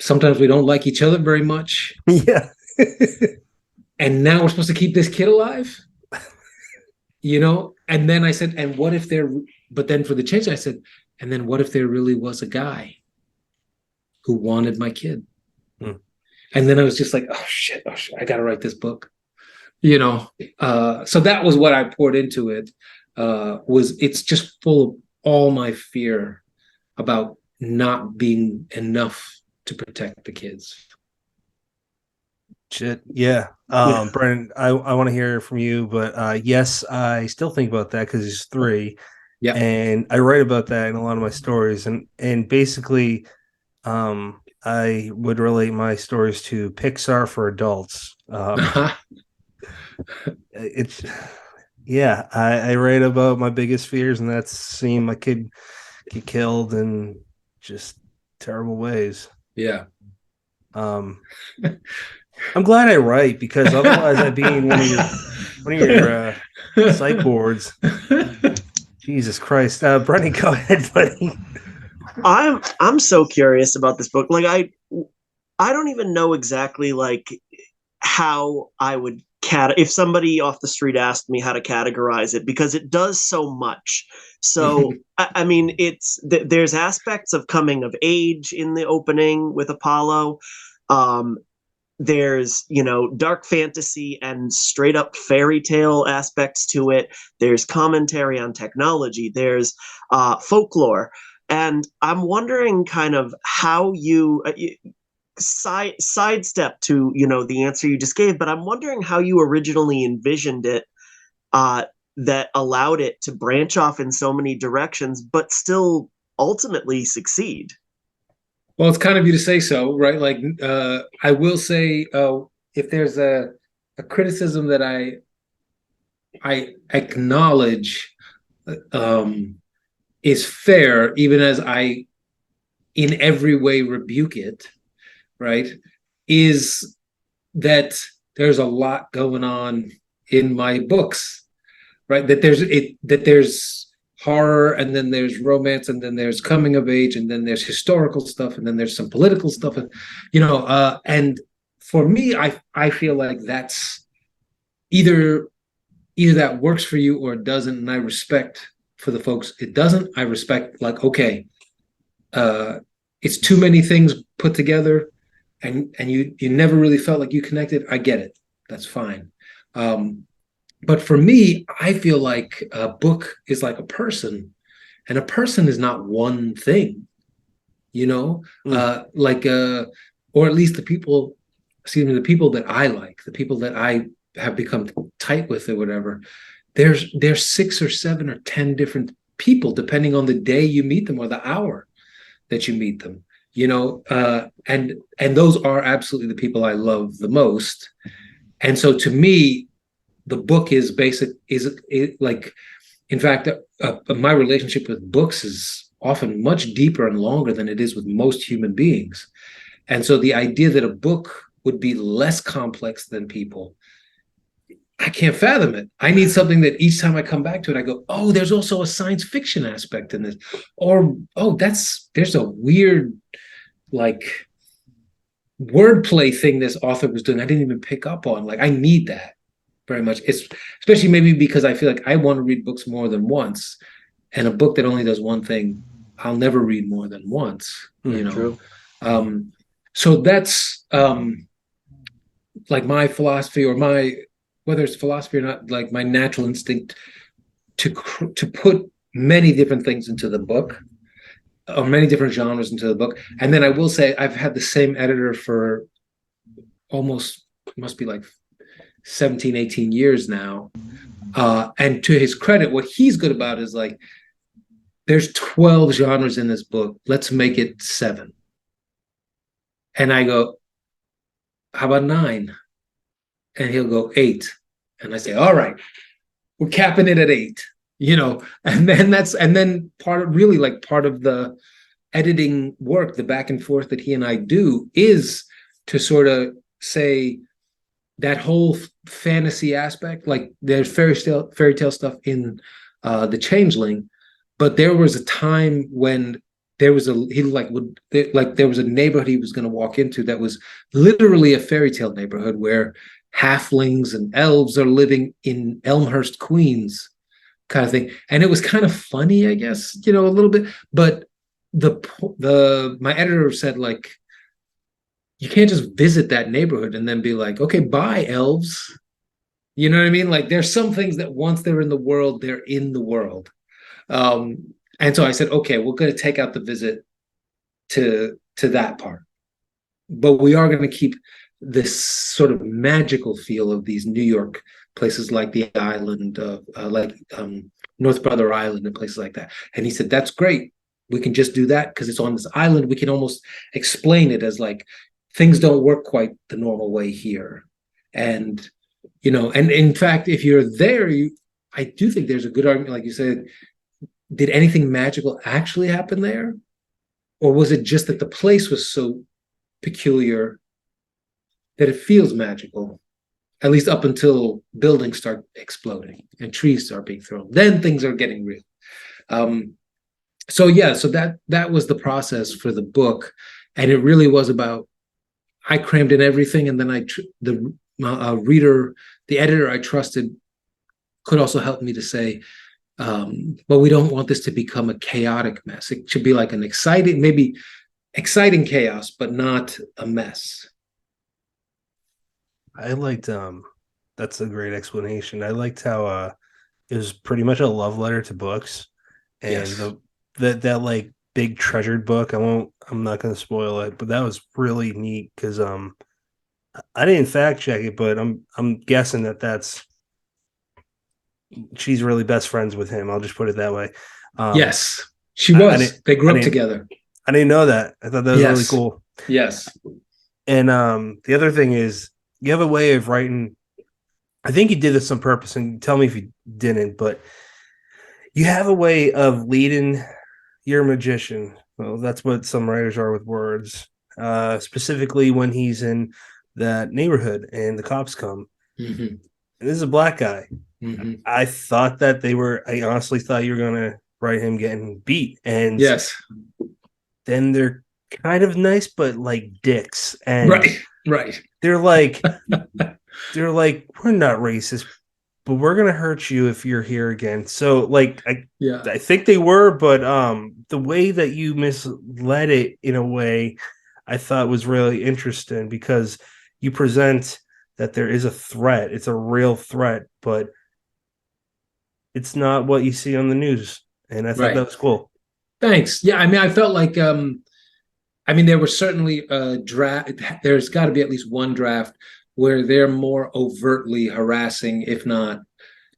Sometimes we don't like each other very much. Yeah. And now we're supposed to keep this kid alive, And then I said, and what if but then for the change, I said, and then what if there really was a guy who wanted my kid? And then I was just like, oh shit, I got to write this book, So that was what I poured into it. It's just full of all my fear about not being enough to protect the kids. Shit. Yeah. Brennan, I want to hear from you, but yes, I still think about that because he's 3. Yeah. And I write about that in a lot of my stories. And basically, I would relate my stories to Pixar for adults. It's yeah, I write about my biggest fears, and that's seeing my kid get killed in just terrible ways. Yeah. I'm glad I write, because otherwise I'd be in one of your psych boards. Jesus Christ. Brennan, go ahead, buddy. I'm so curious about this book. Like I don't even know exactly like how I would if somebody off the street asked me how to categorize it, because it does so much. So I mean, there's aspects of coming of age in the opening with Apollo. There's dark fantasy and straight up fairy tale aspects to it. There's commentary on technology. There's folklore. And I'm wondering kind of how you sidestep to the answer you just gave, but I'm wondering how you originally envisioned it, that allowed it to branch off in so many directions but still ultimately succeed. Well, it's kind of you to say so, right? Like, I will say, if there's a criticism that I acknowledge is fair, even as I in every way rebuke it, right, is that there's a lot going on in my books, right? That there's horror, and then there's romance, and then there's coming of age, and then there's historical stuff, and then there's some political stuff, and and for me, I feel like that's either that works for you or it doesn't, and I respect for the folks it doesn't. I respect, like, okay, it's too many things put together, and you never really felt like you connected. I get it. That's fine. But for me, I feel like a book is like a person, and a person is not one thing, or at least the people that I like, the people that I have become tight with or whatever. There's 6 or 7 or 10 different people, depending on the day you meet them or the hour that you meet them, and those are absolutely the people I love the most. And so to me, the book is like, in fact, my relationship with books is often much deeper and longer than it is with most human beings. And so the idea that a book would be less complex than people, I can't fathom it. I need something that each time I come back to it, I go, oh, there's also a science fiction aspect in this. Or, oh, there's a weird, like, wordplay thing this author was doing I didn't even pick up on. Like, I need that very much. It's especially maybe because I feel like I want to read books more than once, and a book that only does one thing, I'll never read more than once. True. So that's like my philosophy, or whether it's philosophy or not, like my natural instinct to put many different things into the book, or many different genres into the book. And then I will say I've had the same editor for almost, must be like 17, 18 years now. And to his credit, what he's good about is like, there's 12 genres in this book. Let's make it 7. And I go, how about 9? And he'll go 8. And I say, all right, we're capping it at 8, and then part of the editing work, the back and forth that he and I do, is to sort of say that whole fantasy aspect, like there's fairy tale stuff in The Changeling, but there was a time when there was there was a neighborhood he was going to walk into that was literally a fairy tale neighborhood where halflings and elves are living in Elmhurst, Queens, kind of thing. And it was kind of funny, I guess, a little bit. But my editor said, like, you can't just visit that neighborhood and then be like, okay, bye, elves. You know what I mean? Like, there's some things that once they're in the world, they're in the world. And so I said, okay, we're going to take out the visit to that part, but we are going to keep this sort of magical feel of these New York places like the island, North Brother Island and places like that. And he said, that's great. We can just do that because it's on this island. We can almost explain it as like things don't work quite the normal way here. And, and in fact, if you're there, I do think there's a good argument, like you said, did anything magical actually happen there? Or was it just that the place was so peculiar that it feels magical, at least up until buildings start exploding and trees start being thrown? Then things are getting real. So that was the process for the book. And it really was about, I crammed in everything. And then the editor I trusted could also help me to say, but we don't want this to become a chaotic mess. It should be like an exciting chaos, but not a mess. I liked that's a great explanation. I liked how it was pretty much a love letter to books, and Yes. that like big treasured book. I'm not going to spoil it, but that was really neat because I didn't fact check it, but I'm guessing that's she's really best friends with him. I'll just put it that way. Yes, she was. They grew up together. I didn't know that. I thought that was really cool. Yes. And the other thing is, you have a way of writing. I think you did this on purpose, and tell me if you didn't, but you have a way of leading your magician. Well, that's what some writers are with words, specifically when he's in that neighborhood and the cops come. Mm-hmm. And this is a black guy. Mm-hmm. I honestly thought you were going to write him getting beat. And yes, then they're kind of nice, but like dicks. And right. They're like, we're not racist, but we're going to hurt you if you're here again. So like, I think they were, but the way that you misled it in a way I thought was really interesting, because you present that there is a threat. It's a real threat, but it's not what you see on the news. And I thought that was cool. Thanks. Yeah. I mean, I felt like, there was certainly a draft. There's got to be at least one draft where they're more overtly harassing, if not,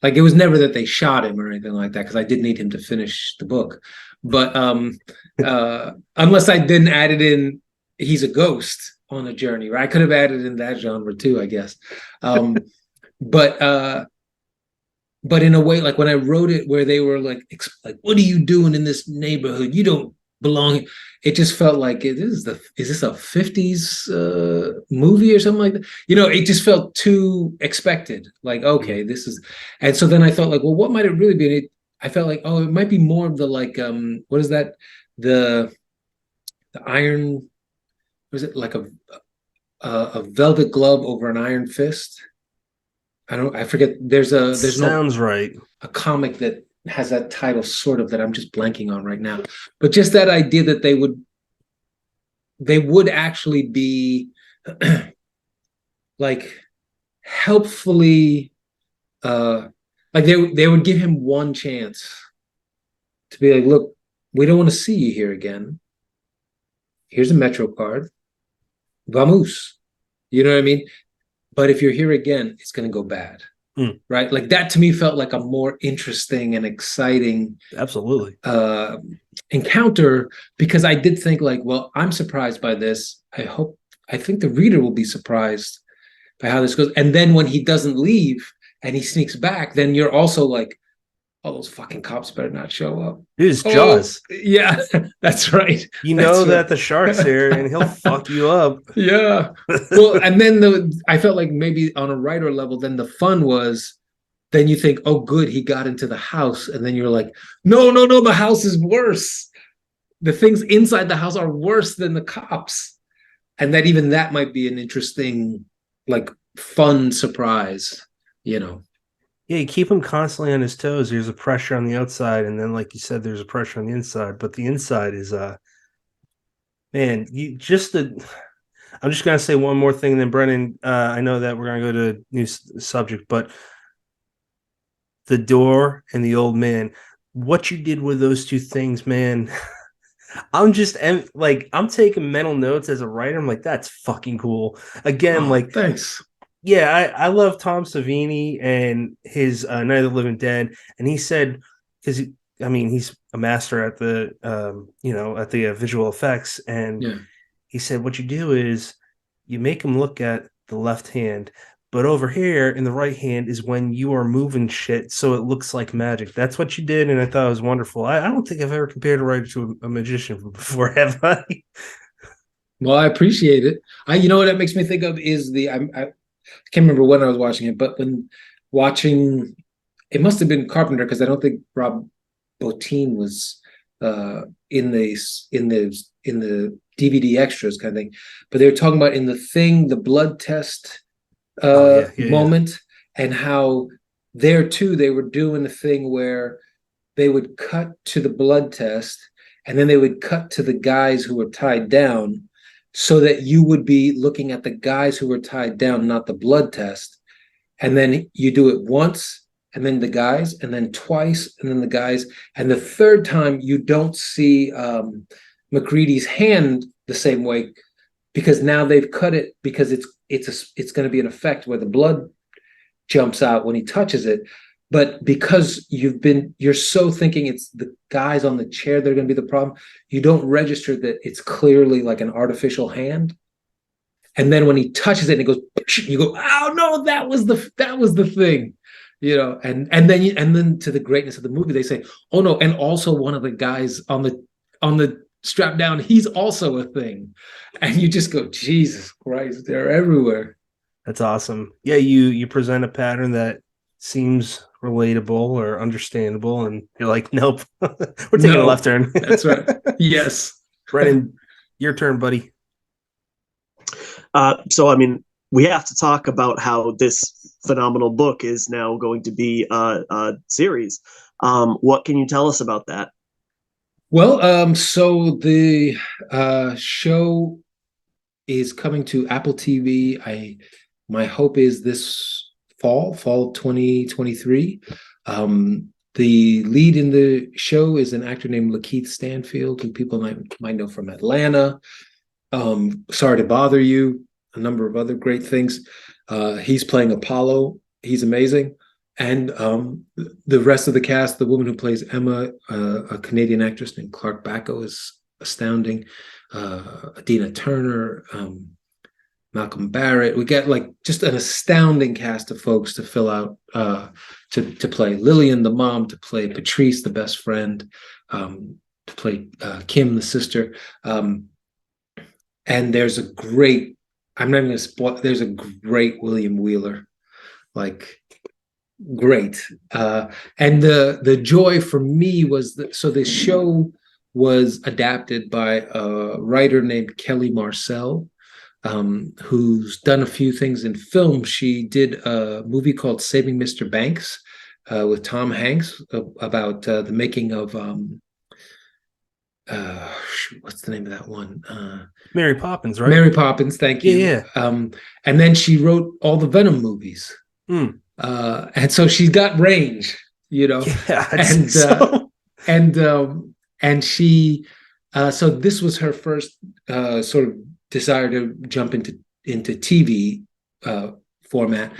like, it was never that they shot him or anything like that, because I did need him to finish the book. But unless I didn't add it in, he's a ghost on a journey, right? I could have added in that genre too, I guess. But in a way, like when I wrote it, where they were like, what are you doing in this neighborhood? You don't belong. It just felt like, is this a 50s movie or something like that? It just felt too expected. Like, okay, this is, and so then I thought, like, well, what might it really be? And I felt like, oh, it might be more of the like, what is that? The iron, was it like a velvet glove over an iron fist? I forget. Sounds right. A comic that has that title, sort of, that I'm just blanking on right now. But just that idea that they would actually be like helpfully, like they would give him one chance to be like, look, we don't want to see you here again. Here's a Metro card. Vamos. You know what I mean? But if you're here again, it's going to go bad. Right? Like, that to me felt like a more interesting and exciting absolutely encounter, because I did think, like, well, I'm surprised by this. I think the reader will be surprised by how this goes. And then when he doesn't leave and he sneaks back, then you're also like, oh, those fucking cops better not show up. It's Jaws. Yeah, that's right. That the shark's here and he'll fuck you up. Yeah. Well, and then I felt like maybe on a writer level, then the fun was, then you think, oh, good, he got into the house. And then you're like, no, the house is worse. the things inside the house are worse than the cops, and that even that might be an interesting, like, fun surprise, you know. Yeah, you keep him constantly on his toes. There's a pressure on the outside, and then, like you said, there's a pressure on the inside. But the inside is, man, you just the. I'm just gonna say one more thing, then Brennan. I know that we're gonna go to a new subject, but the door and the old man. What you did with those two things, man. I'm just like I'm taking mental notes as a writer. I'm like, that's fucking cool. Again, Oh, like thanks. yeah, I love Tom Savini and his Night of the Living Dead, and he said because I mean he's a master at the at the visual effects, and Yeah. he said what you do is you make him look at the left hand, but over here in the right hand is when you are moving shit, so it looks like magic. That's what you did, and I thought it was wonderful. I don't think I've ever compared a writer to a magician before, have I? Well, I appreciate it. You know what that makes me think of is I can't remember when I was watching it, but when watching, it must have been Carpenter because I don't think Rob Bottin was in the DVD extras kind of thing. But they were talking about in The Thing, the blood test Oh yeah. moment, and how there too they were doing the thing where they would cut to the blood test and then they would cut to the guys who were tied down so that you would be looking at the guys who were tied down, not the blood test. And then you do it once, and then the guys, and then twice, and then the guys. And the third time, you don't see McCready's hand the same way because now they've cut it because it's going to be an effect where the blood jumps out when he touches it. But because you're so thinking it's the guys on the chair that are going to be the problem, you don't register that it's clearly like an artificial hand. And then when he touches it and it goes, you go, oh no, that was the thing, and then to the greatness of the movie, they say, oh no, and also one of the guys on the strap down, he's also a thing. And you just go, Jesus Christ, they're everywhere. That's awesome. Yeah, you present a pattern that seems relatable or understandable, and you're like, nope, we're taking a left turn. That's right. Yes. Brennan, your turn, buddy. So, I mean, we have to talk about how this phenomenal book is now going to be a series. What can you tell us about that? Well, so the show is coming to Apple TV. My hope is this fall of 2023. The lead in the show is an actor named Lakeith Stanfield, who people might know from Atlanta. Sorry to Bother You, a number of other great things. He's playing Apollo. He's amazing. And the rest of the cast, the woman who plays Emma, a Canadian actress named Clark Bacco, is astounding. Adina Turner, Malcolm Barrett. We get like just an astounding cast of folks to fill out, to play Lillian, the mom, to play Patrice, the best friend, to play Kim, the sister. And there's a great, I'm not even going to spoil, there's a great William Wheeler, like great. And the joy for me was that, so this show was adapted by a writer named Kelly Marcel, who's done a few things in film. She did a movie called Saving Mr. Banks with Tom Hanks about the making of what's the name of that one? Mary Poppins, right? Mary Poppins, thank you. Yeah. And then she wrote all the Venom movies. And so she's got range, Yeah, and she so this was her first sort of desire to jump into TV format.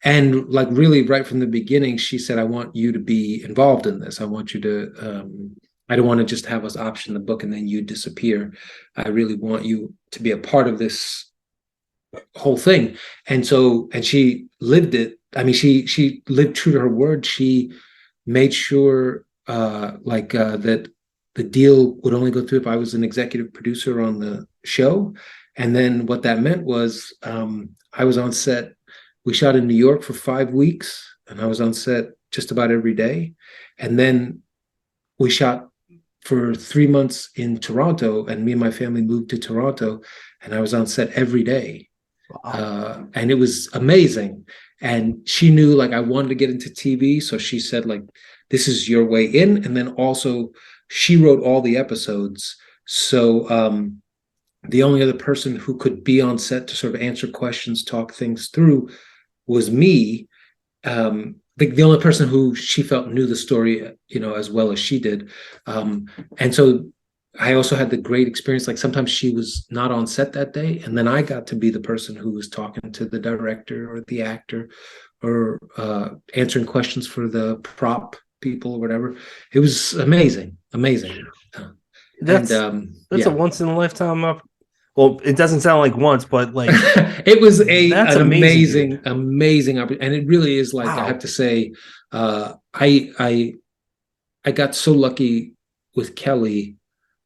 And like really right from the beginning, she said, I want you to be involved in this. I want you to I don't want to just have us option the book and then you disappear. I really want you to be a part of this whole thing. And she lived it. I mean, she lived true to her word. She made sure that the deal would only go through if I was an executive producer on the show. And then what that meant was I was on set. We shot in New York for 5 weeks, and I was on set just about every day. And then we shot for 3 months in Toronto, and me and my family moved to Toronto, and I was on set every day. Wow. And it was amazing. And she knew like I wanted to get into TV, so she said like, "This is your way in." And then also, she wrote all the episodes, so the only other person who could be on set to sort of answer questions, talk things through, was me. The only person who she felt knew the story, as well as she did. And so I also had the great experience. Like sometimes she was not on set that day, and then I got to be the person who was talking to the director or the actor, or answering questions for the prop people or whatever. It was amazing, amazing. That's a once in a lifetime. Well, it doesn't sound like once, but like it was that's an amazing, amazing opportunity, and it really is. Like, wow. I have to say, I got so lucky with Kelly,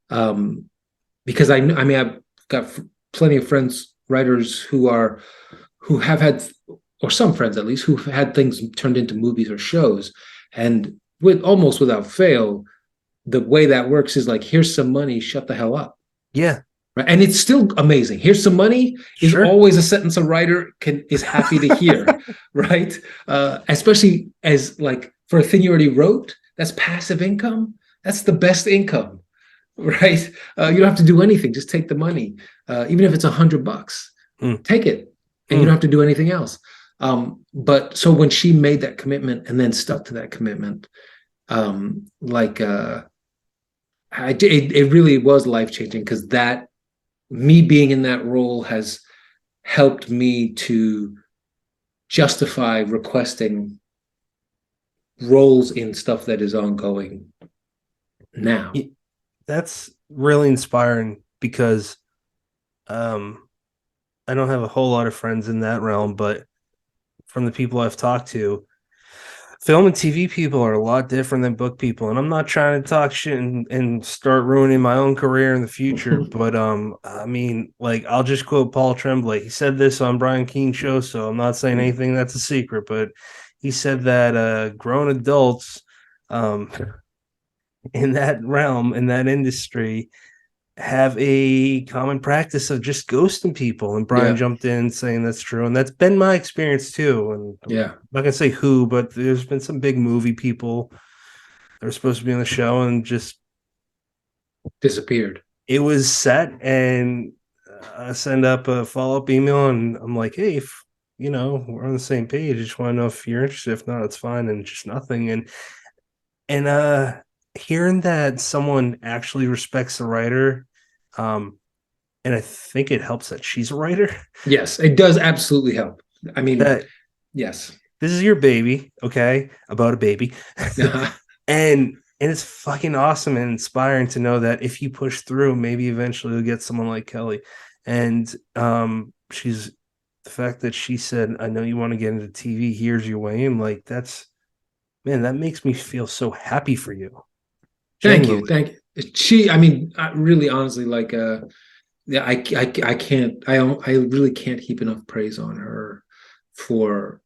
because I've got plenty of friends, writers who have had, or some friends at least, who've had things turned into movies or shows, and almost without fail, the way that works is like, here's some money, shut the hell up. Yeah. Right. And it's still amazing. Here's some money is Sure. always a sentence a writer is happy to hear, right? Especially as like for a thing you already wrote, that's passive income. That's the best income, right? You don't have to do anything. Just take the money, even if it's $100. Take it, and you don't have to do anything else. But so when she made that commitment and then stuck to that commitment, it really was life-changing, because me being in that role has helped me to justify requesting roles in stuff that is ongoing now. That's really inspiring, because I don't have a whole lot of friends in that realm, but from the people I've talked to, film and TV people are a lot different than book people. And I'm not trying to talk shit and start ruining my own career in the future. But I mean, like, I'll just quote Paul Tremblay. He said this on Brian Keene's show, so I'm not saying anything that's a secret, but he said that grown adults in that realm, in that industry, have a common practice of just ghosting people. And Brian jumped in saying that's true, and that's been my experience too. And I'm not gonna say who, but there's been some big movie people that were supposed to be on the show and just disappeared. It was set, and I send up a follow-up email, and I'm like, hey, if we're on the same page, I just want to know if you're interested. If not, it's fine. And just nothing. And hearing that someone actually respects the writer, and I think it helps that she's a writer. Yes, it does absolutely help. I mean, yes, this is your baby, okay? About a baby, and it's fucking awesome and inspiring to know that if you push through, maybe eventually you'll get someone like Kelly. And the fact that she said, "I know you want to get into TV. Here's your way in." Like, that makes me feel so happy for you. Thank you. I mean, really, honestly, like, I can't. I really can't heap enough praise on her for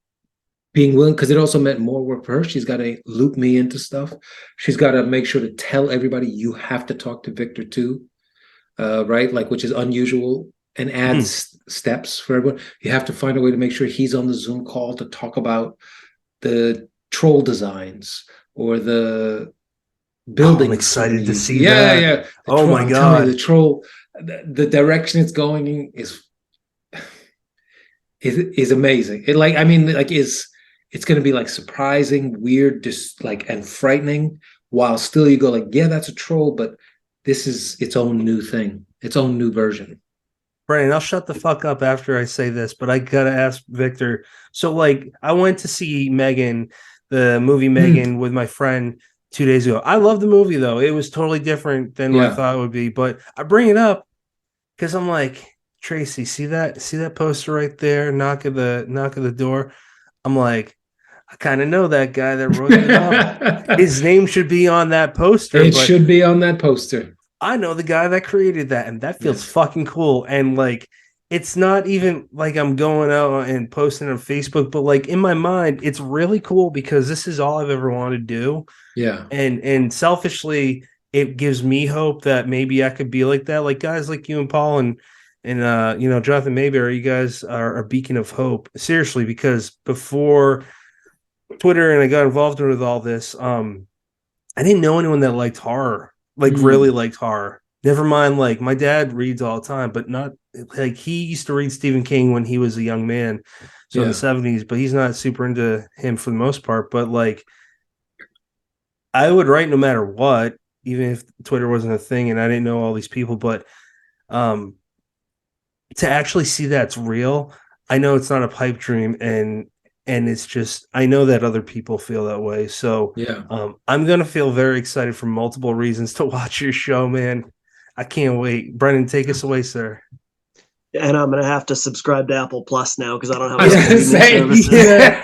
being willing, because it also meant more work for her. She's got to loop me into stuff. She's got to make sure to tell everybody, you have to talk to Victor too, right? Like, which is unusual, and adds steps for everyone. You have to find a way to make sure he's on the Zoom call to talk about the troll designs or the building. I'm excited to see that. Yeah. Oh my God. The troll, the direction it's going is amazing. It's going to be like surprising, weird, just like, and frightening, while still you go like, yeah, that's a troll, but this is its own new thing, its own new version. Brian, I'll shut the fuck up after I say this, but I gotta ask Victor. So, like, I went to see Megan, the movie Megan, with my friend 2 days ago. I love the movie, though. It was totally different than what I thought it would be. But I bring it up because I'm like, Tracy, see that poster right there? Knock at the door. I'm like, I kind of know that guy that wrote the novel. His name should be on that poster. It should be on that poster. I know the guy that created that, and that feels fucking cool. And like, it's not even like I'm going out and posting on Facebook, but like, in my mind, it's really cool because this is all I've ever wanted to do. Yeah. And selfishly, it gives me hope that maybe I could be like that. Like guys like you and Paul and you know, Jonathan Mayberry, you guys are a beacon of hope. Seriously, because before Twitter and I got involved with all this, I didn't know anyone that liked horror, like really liked horror. Never mind, like my dad reads all the time, but not like he used to read Stephen King when he was a young man, so in the 70s, but he's not super into him for the most part. But like I would write no matter what, even if Twitter wasn't a thing and I didn't know all these people, but um to actually see that's real, I know it's not a pipe dream and it's just I know that other people feel that way. So Yeah. I'm gonna feel very excited for multiple reasons to watch your show, man. I can't wait. Brendan, take us away, sir. And I'm gonna have to subscribe to Apple Plus now because I don't have I was gonna say,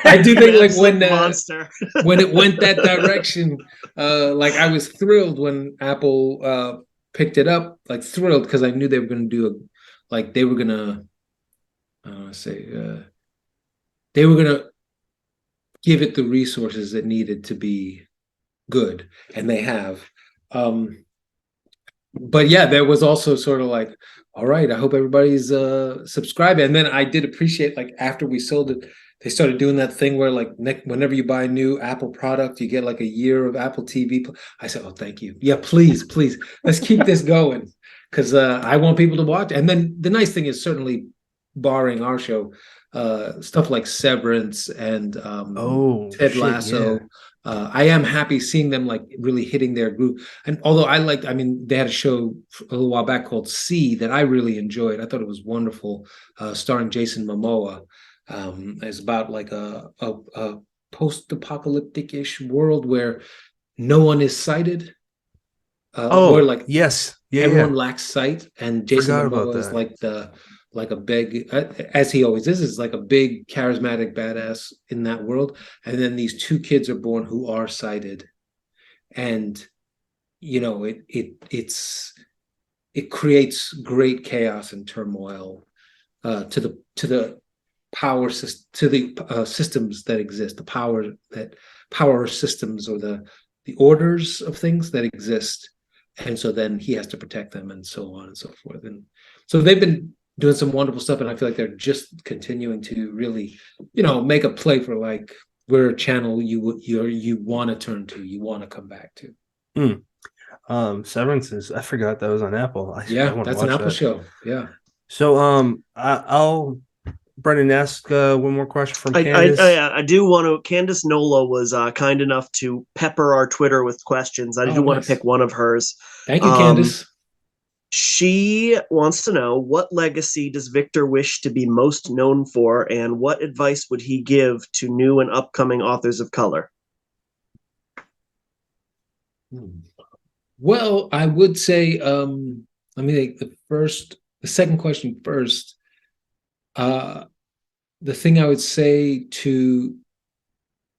I do think like when monster. when it went that direction, like I was thrilled when Apple picked it up, like thrilled because I knew they were gonna do they were gonna say they were gonna give it the resources it needed to be good, and they have. But yeah, there was also sort of like, all right, I hope everybody's subscribing. And then I did appreciate like after we sold it, they started doing that thing where like whenever you buy a new Apple product, you get like a year of Apple TV. I said, oh, thank you. Yeah, please, let's keep this going because I want people to watch. And then the nice thing is certainly barring our show, stuff like Severance and Ted Lasso. Yeah. I am happy seeing them like really hitting their groove. And although I mean, they had a show a little while back called C that I really enjoyed. I thought it was wonderful, starring Jason Momoa. It's about like a post-apocalyptic-ish world where no one is sighted. Where like yes, everyone lacks sight, and Jason Momoa is that. like a big, as he always is like a big charismatic badass in that world. And then these two kids are born who are sighted, and you know it creates great chaos and turmoil to the power system, to the systems that exist, the power systems or the orders of things that exist. And so then he has to protect them and so on and so forth. And so they've been doing some wonderful stuff, and I feel like they're just continuing to really, make a play for like we're a channel you want to turn to, you want to come back to. Severance is, I forgot that was on Apple. That's an Apple show. Yeah. So I'll Brendan ask one more question from Candace. I do want to. Candace Nola was kind enough to pepper our Twitter with questions. I do want to pick one of hers. Thank you, Candace. She wants to know, what legacy does Victor wish to be most known for, and what advice would he give to new and upcoming authors of color? Well, I would say, let me take the second question first. The thing I would say to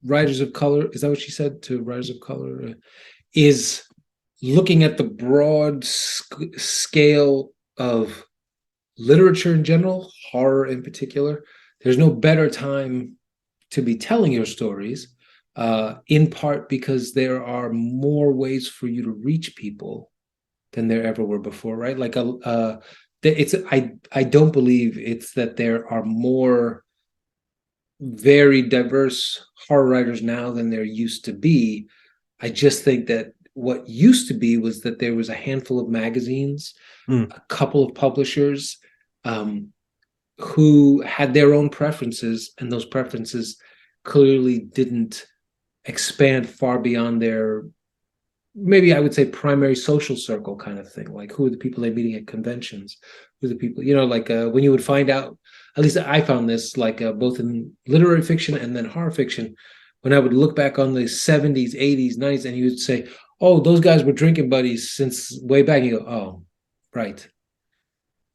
writers of color, is that what she said? To writers of color, is looking at the broad scale of literature in general, horror in particular. There's no better time to be telling your stories, in part because there are more ways for you to reach people than there ever were before, right? Like I don't believe it's that there are more very diverse horror writers now than there used to be. I just think that what used to be was that there was a handful of magazines, a couple of publishers who had their own preferences, and those preferences clearly didn't expand far beyond their, maybe I would say, primary social circle kind of thing. Like, who are the people they're meeting at conventions? Who are the people, when you would find out, at least I found this, both in literary fiction and then horror fiction, when I would look back on the 70s, 80s, 90s, and you would say, oh, those guys were drinking buddies since way back. You go, oh, right.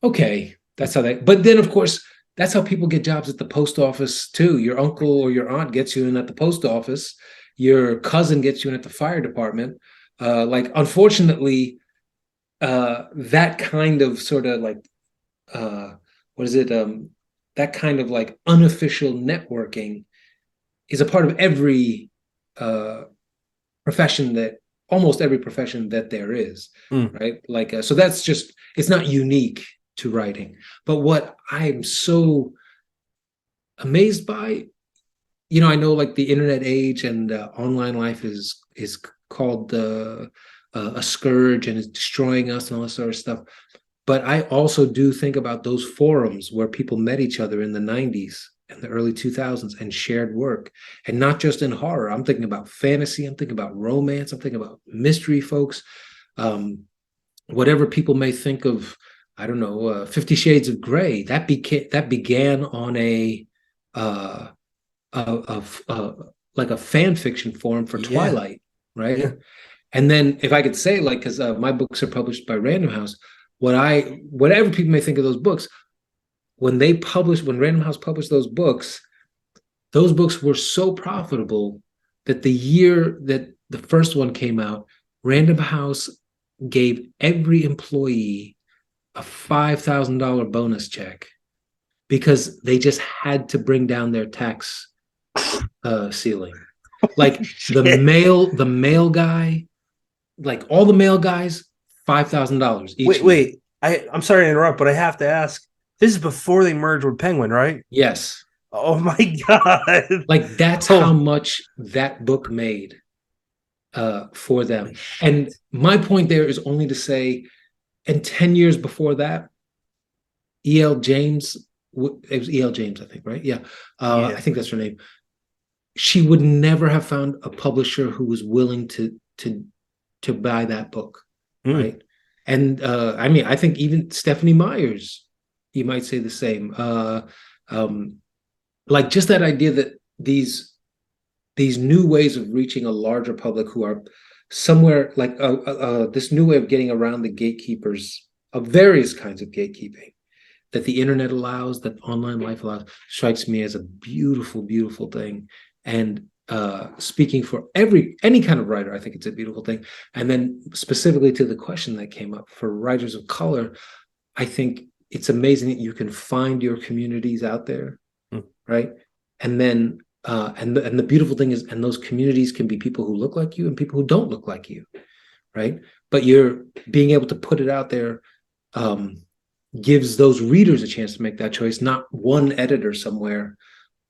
Okay, that's how but then, of course, that's how people get jobs at the post office too. Your uncle or your aunt gets you in at the post office. Your cousin gets you in at the fire department. Unfortunately, that kind of sort of like, that kind of like unofficial networking is a part of every profession that almost every profession that there is, Mm. right? Like, so that's just, it's not unique to writing. But what I'm so amazed by, I know like the internet age and online life is called a scourge and it's destroying us and all this sort of stuff. But I also do think about those forums where people met each other in the 90s and the early 2000s and shared work. And not just in horror. I'm thinking about fantasy. I'm thinking about romance. I'm thinking about mystery folks. Whatever people may think of, I don't know, 50 Shades of Grey, that began on uh, like a fan fiction forum for Yeah. Twilight, right? Yeah. And then if I could say, like, because my books are published by Random House, whatever people may think of those books, when Random House published those books were so profitable that the year that the first one came out, Random House gave every employee a $5,000 bonus check because they just had to bring down their tax ceiling. Like the male guy, like all the male guys, $5,000 each. Wait. I'm sorry to interrupt, but I have to ask. This is before they merged with Penguin, right? Yes. Oh my God. Like that's how much that book made for them. And my point there is only to say, and 10 years before that, E.L. James, it was E.L. James, I think, right? Yeah. I think that's her name. She would never have found a publisher who was willing to buy that book, right? And I mean, I think even Stephanie Myers, you might say the same. Like just that idea that these new ways of reaching a larger public who are somewhere like this new way of getting around the gatekeepers of various kinds of gatekeeping that the internet allows, that online life allows, strikes me as a beautiful, beautiful thing. And speaking for any kind of writer, I think it's a beautiful thing. And then specifically to the question that came up for writers of color, I think it's amazing that you can find your communities out there, right? And then and the beautiful thing is, and those communities can be people who look like you and people who don't look like you, right? But you're being able to put it out there gives those readers a chance to make that choice, not one editor somewhere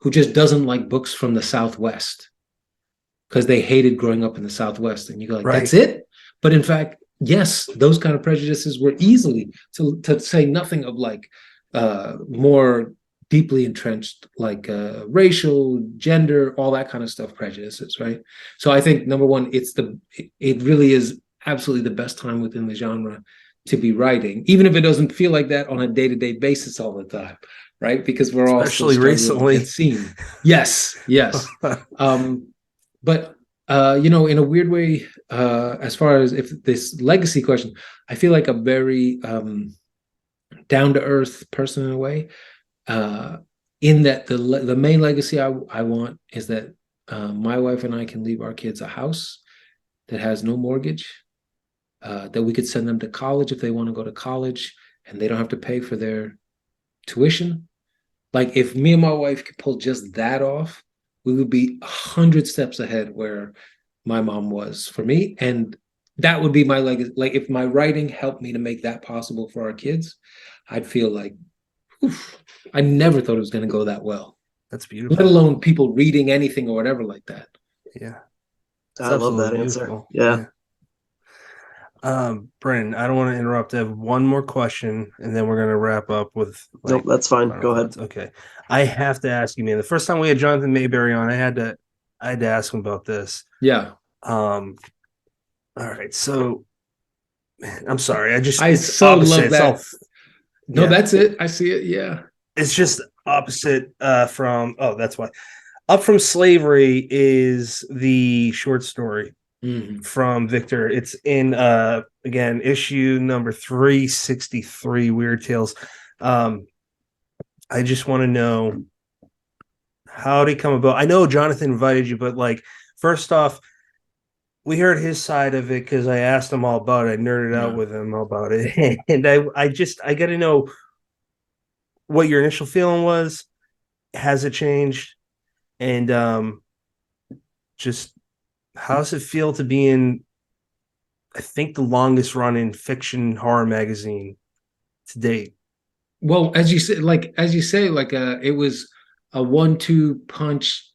who just doesn't like books from the Southwest because they hated growing up in the Southwest. And you go like, that's it? But in fact, yes, those kind of prejudices were easily, to say nothing of like more deeply entrenched, like racial, gender, all that kind of stuff, prejudices, right? So I think number one, it really is absolutely the best time within the genre to be writing, even if it doesn't feel like that on a day-to-day basis all the time, right? Because we're all especially recently seen. Yes. But in a weird way, as far as if this legacy question, I feel like a very down-to-earth person in a way. In that the main legacy I want is that my wife and I can leave our kids a house that has no mortgage, that we could send them to college if they want to go to college, and they don't have to pay for their tuition. Like if me and my wife could pull just that off, we would be 100 steps ahead where my mom was for me, and that would be my legacy. Like if my writing helped me to make that possible for our kids, I'd feel like, oof, I never thought it was going to go that well. That's beautiful. Let alone people reading anything or whatever like that. Yeah. I love that answer. Yeah. Brennan, I don't want to interrupt. I have one more question, and then we're going to wrap up with. Nope, that's fine. Go ahead. Okay. I have to ask you, man. The first time we had Jonathan Mayberry on, I had to ask him about this. Yeah. All right. So, man, I'm sorry. I so love that. That's it. I see it. Yeah. It's just opposite from. Oh, that's why. Up From Slavery is the short story from Victor. It's in again issue number 363, Weird Tales. I just want to know, how did it come about? I know Jonathan invited you, but like, first off, we heard his side of it because I asked him all about it. I nerded out with him about it, and I got to know what your initial feeling was. Has it changed? And just how does it feel to be in I think the longest running fiction horror magazine to date. Well, as you say, it was a 1-2 punch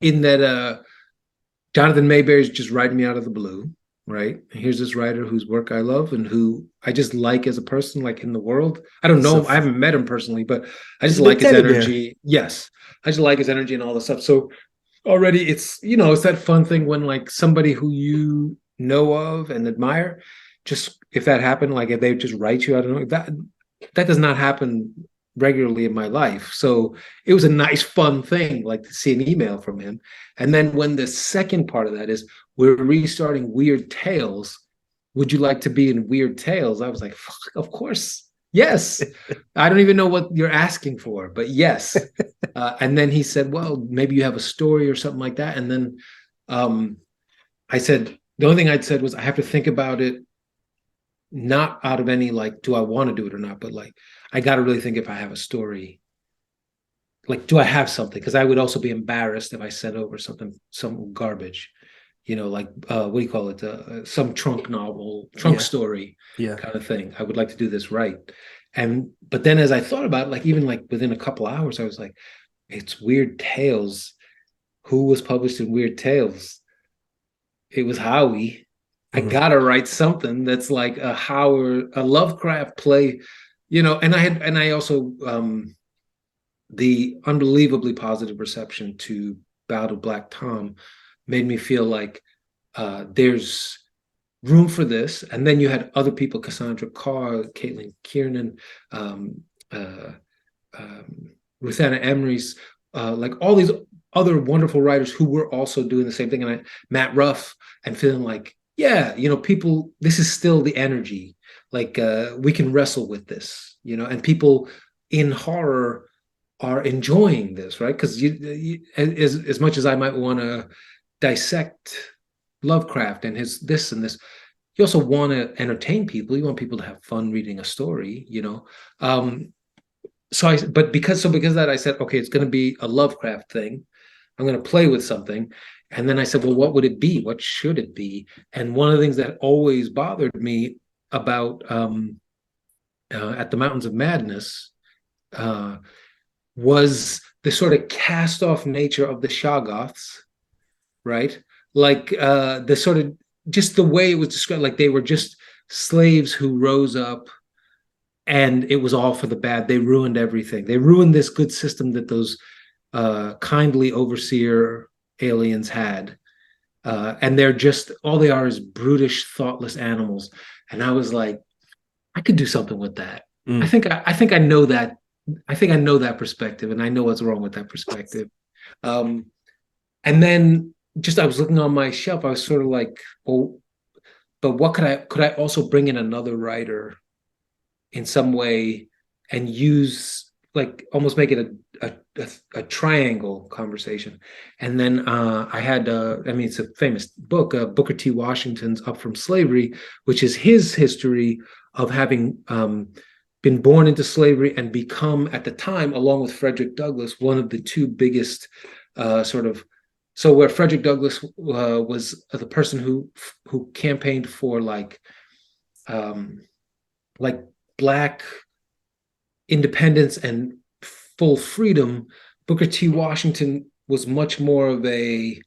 in that Jonathan Mayberry's just writing me out of the blue, right? Here's this writer whose work I love and who I just like as a person, like in the world. I don't know, I haven't met him personally, but I just like his energy. Yes, I just like his energy and all this stuff. So already it's that fun thing when like somebody who you know of and admire, just if that happened, like if they just write you, I don't know, that does not happen regularly in my life. So it was a nice, fun thing, like to see an email from him. And then when the second part of that is we're restarting Weird Tales, would you like to be in Weird Tales? I was like, fuck, of course. Yes. I don't even know what you're asking for, but yes. And then he said, well, maybe you have a story or something like that. And then I said, the only thing I'd said was I have to think about it, not out of any like, do I want to do it or not? But like, I got to really think if I have a story. Like, do I have something? Because I would also be embarrassed if I sent over some garbage, like what do you call it? Some trunk story kind of thing. I would like to do this right. But then as I thought about it, like even like within a couple hours, I was like, it's Weird Tales. Who was published in Weird Tales? It was Howie. I gotta write something that's like a Lovecraft play, and I also the unbelievably positive reception to Bout of Black Tom made me feel like there's room for this. And then you had other people, Cassandra Carr, Caitlin Kiernan, Ruth Anna Emery's, like all these other wonderful writers who were also doing the same thing. And Matt Ruff, and feeling like, yeah, people, this is still the energy. Like we can wrestle with this, and people in horror are enjoying this, right? Because you as much as I might want to dissect Lovecraft and his this and this, you also want to entertain people. You want people to have fun reading a story, but because of that, I said, okay, it's going to be a Lovecraft thing. I'm going to play with something. And then I said, well, what would it be? What should it be? And one of the things that always bothered me about At the Mountains of Madness was the sort of cast-off nature of the Shoggoths, right? Like the sort of just the way it was described, like they were just slaves who rose up and it was all for the bad. They ruined everything. They ruined this good system that those kindly overseer aliens had. And they're just, all they are is brutish, thoughtless animals. And I was like, I could do something with that. I think I know that. I think I know that perspective, and I know what's wrong with that perspective. And then I was looking on my shelf. I was sort of like, well, but what could I also bring in another writer in some way and use, like, almost make it a triangle conversation. And then I had, it's a famous book, Booker T. Washington's Up From Slavery, which is his history of having been born into slavery and become, at the time, along with Frederick Douglass, one of the two biggest so where Frederick Douglass was the person who campaigned for like Black independence and full freedom, Booker T. Washington was much more of a,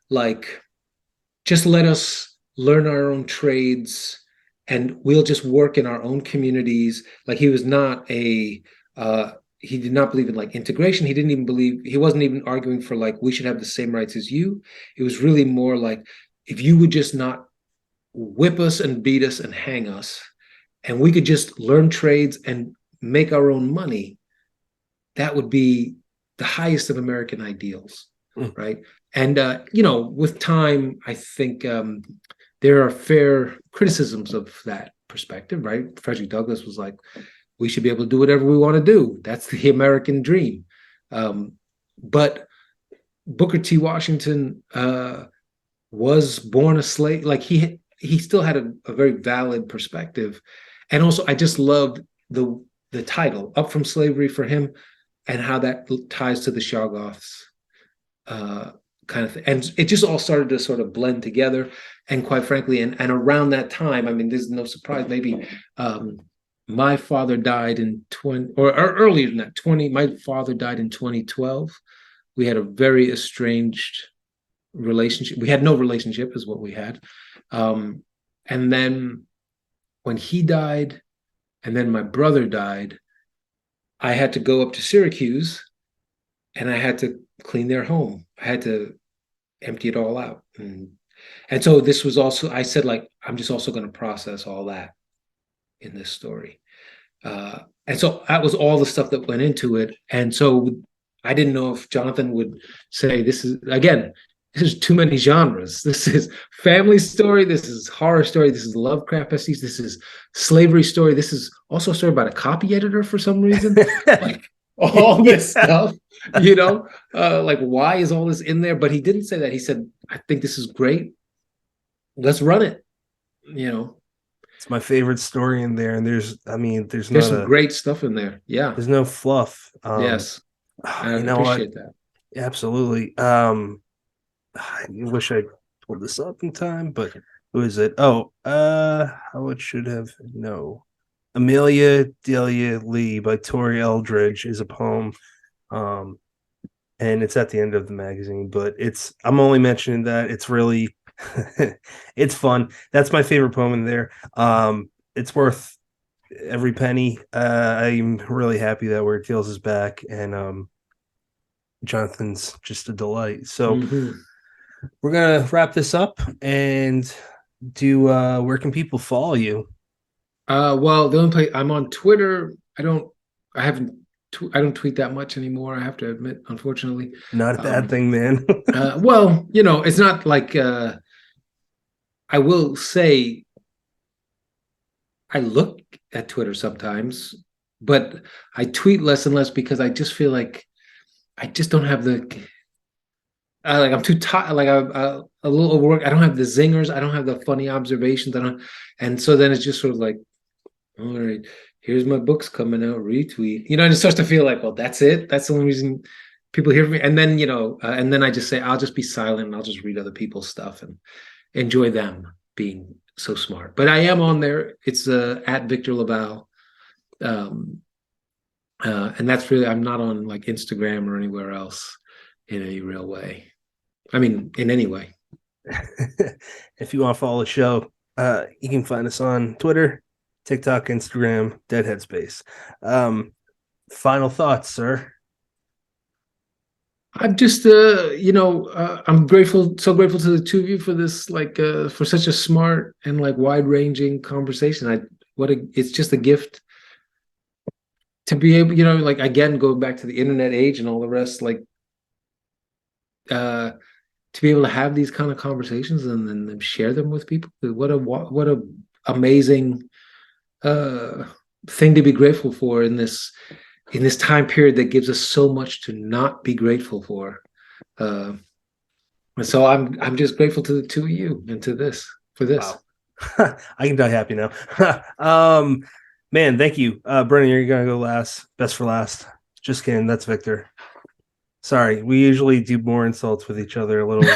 like, just let us learn our own trades and we'll just work in our own communities. Like, he was not he did not believe in like integration. He wasn't even arguing for like, we should have the same rights as you. It was really more like, if you would just not whip us and beat us and hang us, and we could just learn trades and make our own money, that would be the highest of American ideals, right? And, with time, I think there are fair criticisms of that perspective, right? Frederick Douglass was like, we should be able to do whatever we want to do. That's the American dream. But Booker T. Washington was born a slave. Like, he still had a very valid perspective. And also, I just loved the title, Up From Slavery, for him, and how that ties to the Shoggoths. kind of thing. And it just all started to sort of blend together. And quite frankly, and around that time, I mean, there's no surprise, maybe my father died in 20, or earlier than that, 20, my father died in 2012. We had a very estranged relationship. We had no relationship is what we had. And then when he died, and then my brother died, I had to go up to Syracuse and I had to clean their home. I had to empty it all out. And so this was also, I said, like, I'm just also going to process all that in this story. And so that was all the stuff that went into it. And so I didn't know if Jonathan would say, this is, again, this is too many genres. This is family story. This is horror story. This is Lovecraft pastiche. This is slavery story. This is also a story about a copy editor for some reason. Like all this stuff, like why is all this in there? But he didn't say that. He said, I think this is great. Let's run it. It's my favorite story in there. And there's some great stuff in there. Yeah. There's no fluff. Yes. I appreciate that. Absolutely. I wish I pulled this up in time, but who is it? Oh, how it should have no. Amelia Delia Lee by Tori Eldridge is a poem. And it's at the end of the magazine, but I'm only mentioning that. It's really it's fun. That's my favorite poem in there. It's worth every penny. I'm really happy that Weird Tales is back, and Jonathan's just a delight. So we're gonna wrap this up and do where can people follow you? Well, the only place I'm on Twitter, I don't tweet that much anymore, I have to admit, unfortunately. Not a bad thing, man. Well, it's not like I will say I look at Twitter sometimes, but I tweet less and less because I just feel like I just don't have I'm too tired. Like I'm a little overworked. I don't have the zingers. I don't have the funny observations. And so then it's just sort of like, all right, here's my books coming out. Retweet. And it starts to feel like, well, that's it. That's the only reason people hear from me. And then and then I just say, I'll just be silent and I'll just read other people's stuff and enjoy them being so smart. But I am on there. It's at Victor LaValle. And that's really, I'm not on like Instagram or anywhere else in any real way. I mean, in any way. If you want to follow the show, you can find us on Twitter, TikTok, Instagram, Dead Headspace. Final thoughts, sir? I'm just, I'm grateful, so grateful to the two of you for this, for such a smart and wide-ranging conversation. It's just a gift to be able, again, going back to the internet age and all the rest, to be able to have these kind of conversations and then share them with people. What a amazing thing to be grateful for in this time period that gives us so much to not be grateful for. And so I'm just grateful to the two of you and for this. Wow. I can die happy now. Man, thank you. Brennan, you're gonna go last. Best for last. Just kidding. That's Victor. Sorry, we usually do more insults with each other a little bit.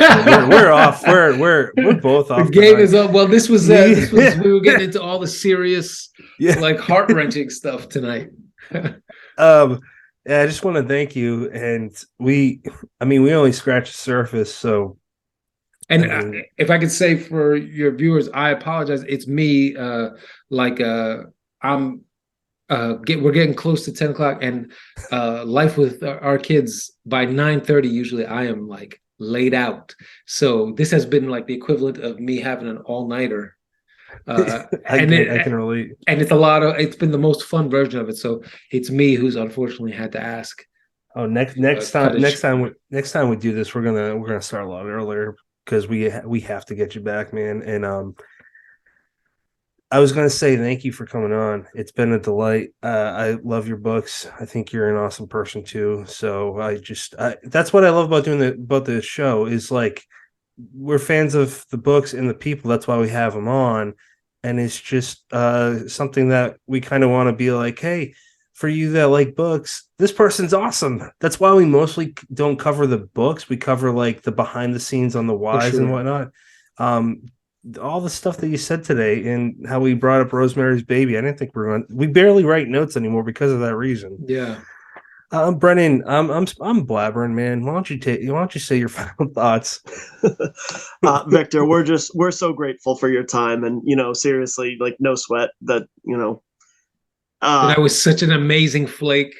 We're off. We're both off. The game is up. Well, this was we were getting into all the serious, heart-wrenching stuff tonight. I just want to thank you, and we only scratched the surface. So, and if I could say for your viewers, I apologize. It's me. We're getting close to 10 o'clock, and life with our kids by 9:30 usually I am laid out. So this has been the equivalent of me having an all-nighter. I can relate. And it's been the most fun version of it. So it's me who's unfortunately had to ask. Oh, next time we do this, we're gonna start a lot earlier because we have to get you back, man. And I was going to say thank you for coming on. It's been a delight. I love your books. I think you're an awesome person too. So that's what I love about doing the show is we're fans of the books and the people. That's why we have them on. And it's just something that we kind of want to be like, hey, for you that like books, this person's awesome. That's why we mostly don't cover the books. We cover like the behind the scenes on the whys and sure. whatnot. All the stuff that you said today and how we brought up Rosemary's Baby. I didn't think we barely write notes anymore because of that reason. Yeah. Brennan, I'm blabbering, man. Why don't you say your final thoughts? Victor, we're so grateful for your time, and seriously, like, no sweat that That I was such an amazing flake.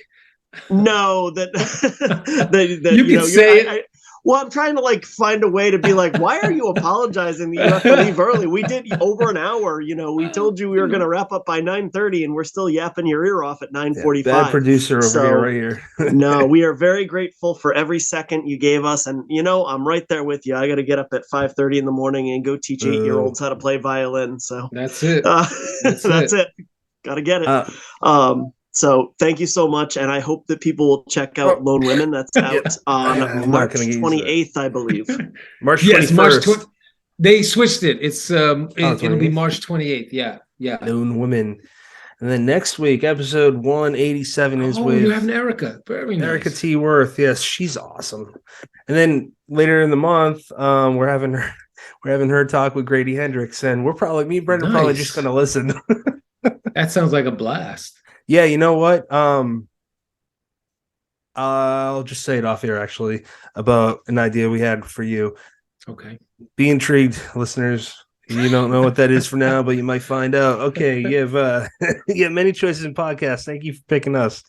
no, that that You could say it. Well, I'm trying to like find a way to be like, why are you apologizing that you have to leave early? We did over an hour. We told you we were going to wrap up by 9:30, and we're still yapping your ear off at 9:45. Bad producer over here, right here. No, we are very grateful for every second you gave us, and I'm right there with you. I got to get up at 5:30 in the morning and go teach 8-year-olds how to play violin. So that's it. That's it. Got to get it. So thank you so much, and I hope that people will check out Lone Women. That's out on March 28th, I believe. March 21st. Yes, March 20th. They switched it. It'll be March 28th. Yeah. Lone Women. And then next week, episode 187 is with you have Erica. Very nice. Erica T. Worth. Yes, she's awesome. And then later in the month, we're having her talk with Grady Hendrix, and me and Brendan are probably just going to listen. That sounds like a blast. Yeah, you know what? I'll just say it off here, actually, about an idea we had for you. Okay. Be intrigued, listeners. You don't know what that is for now, but you might find out. Okay, you have many choices in podcasts. Thank you for picking us.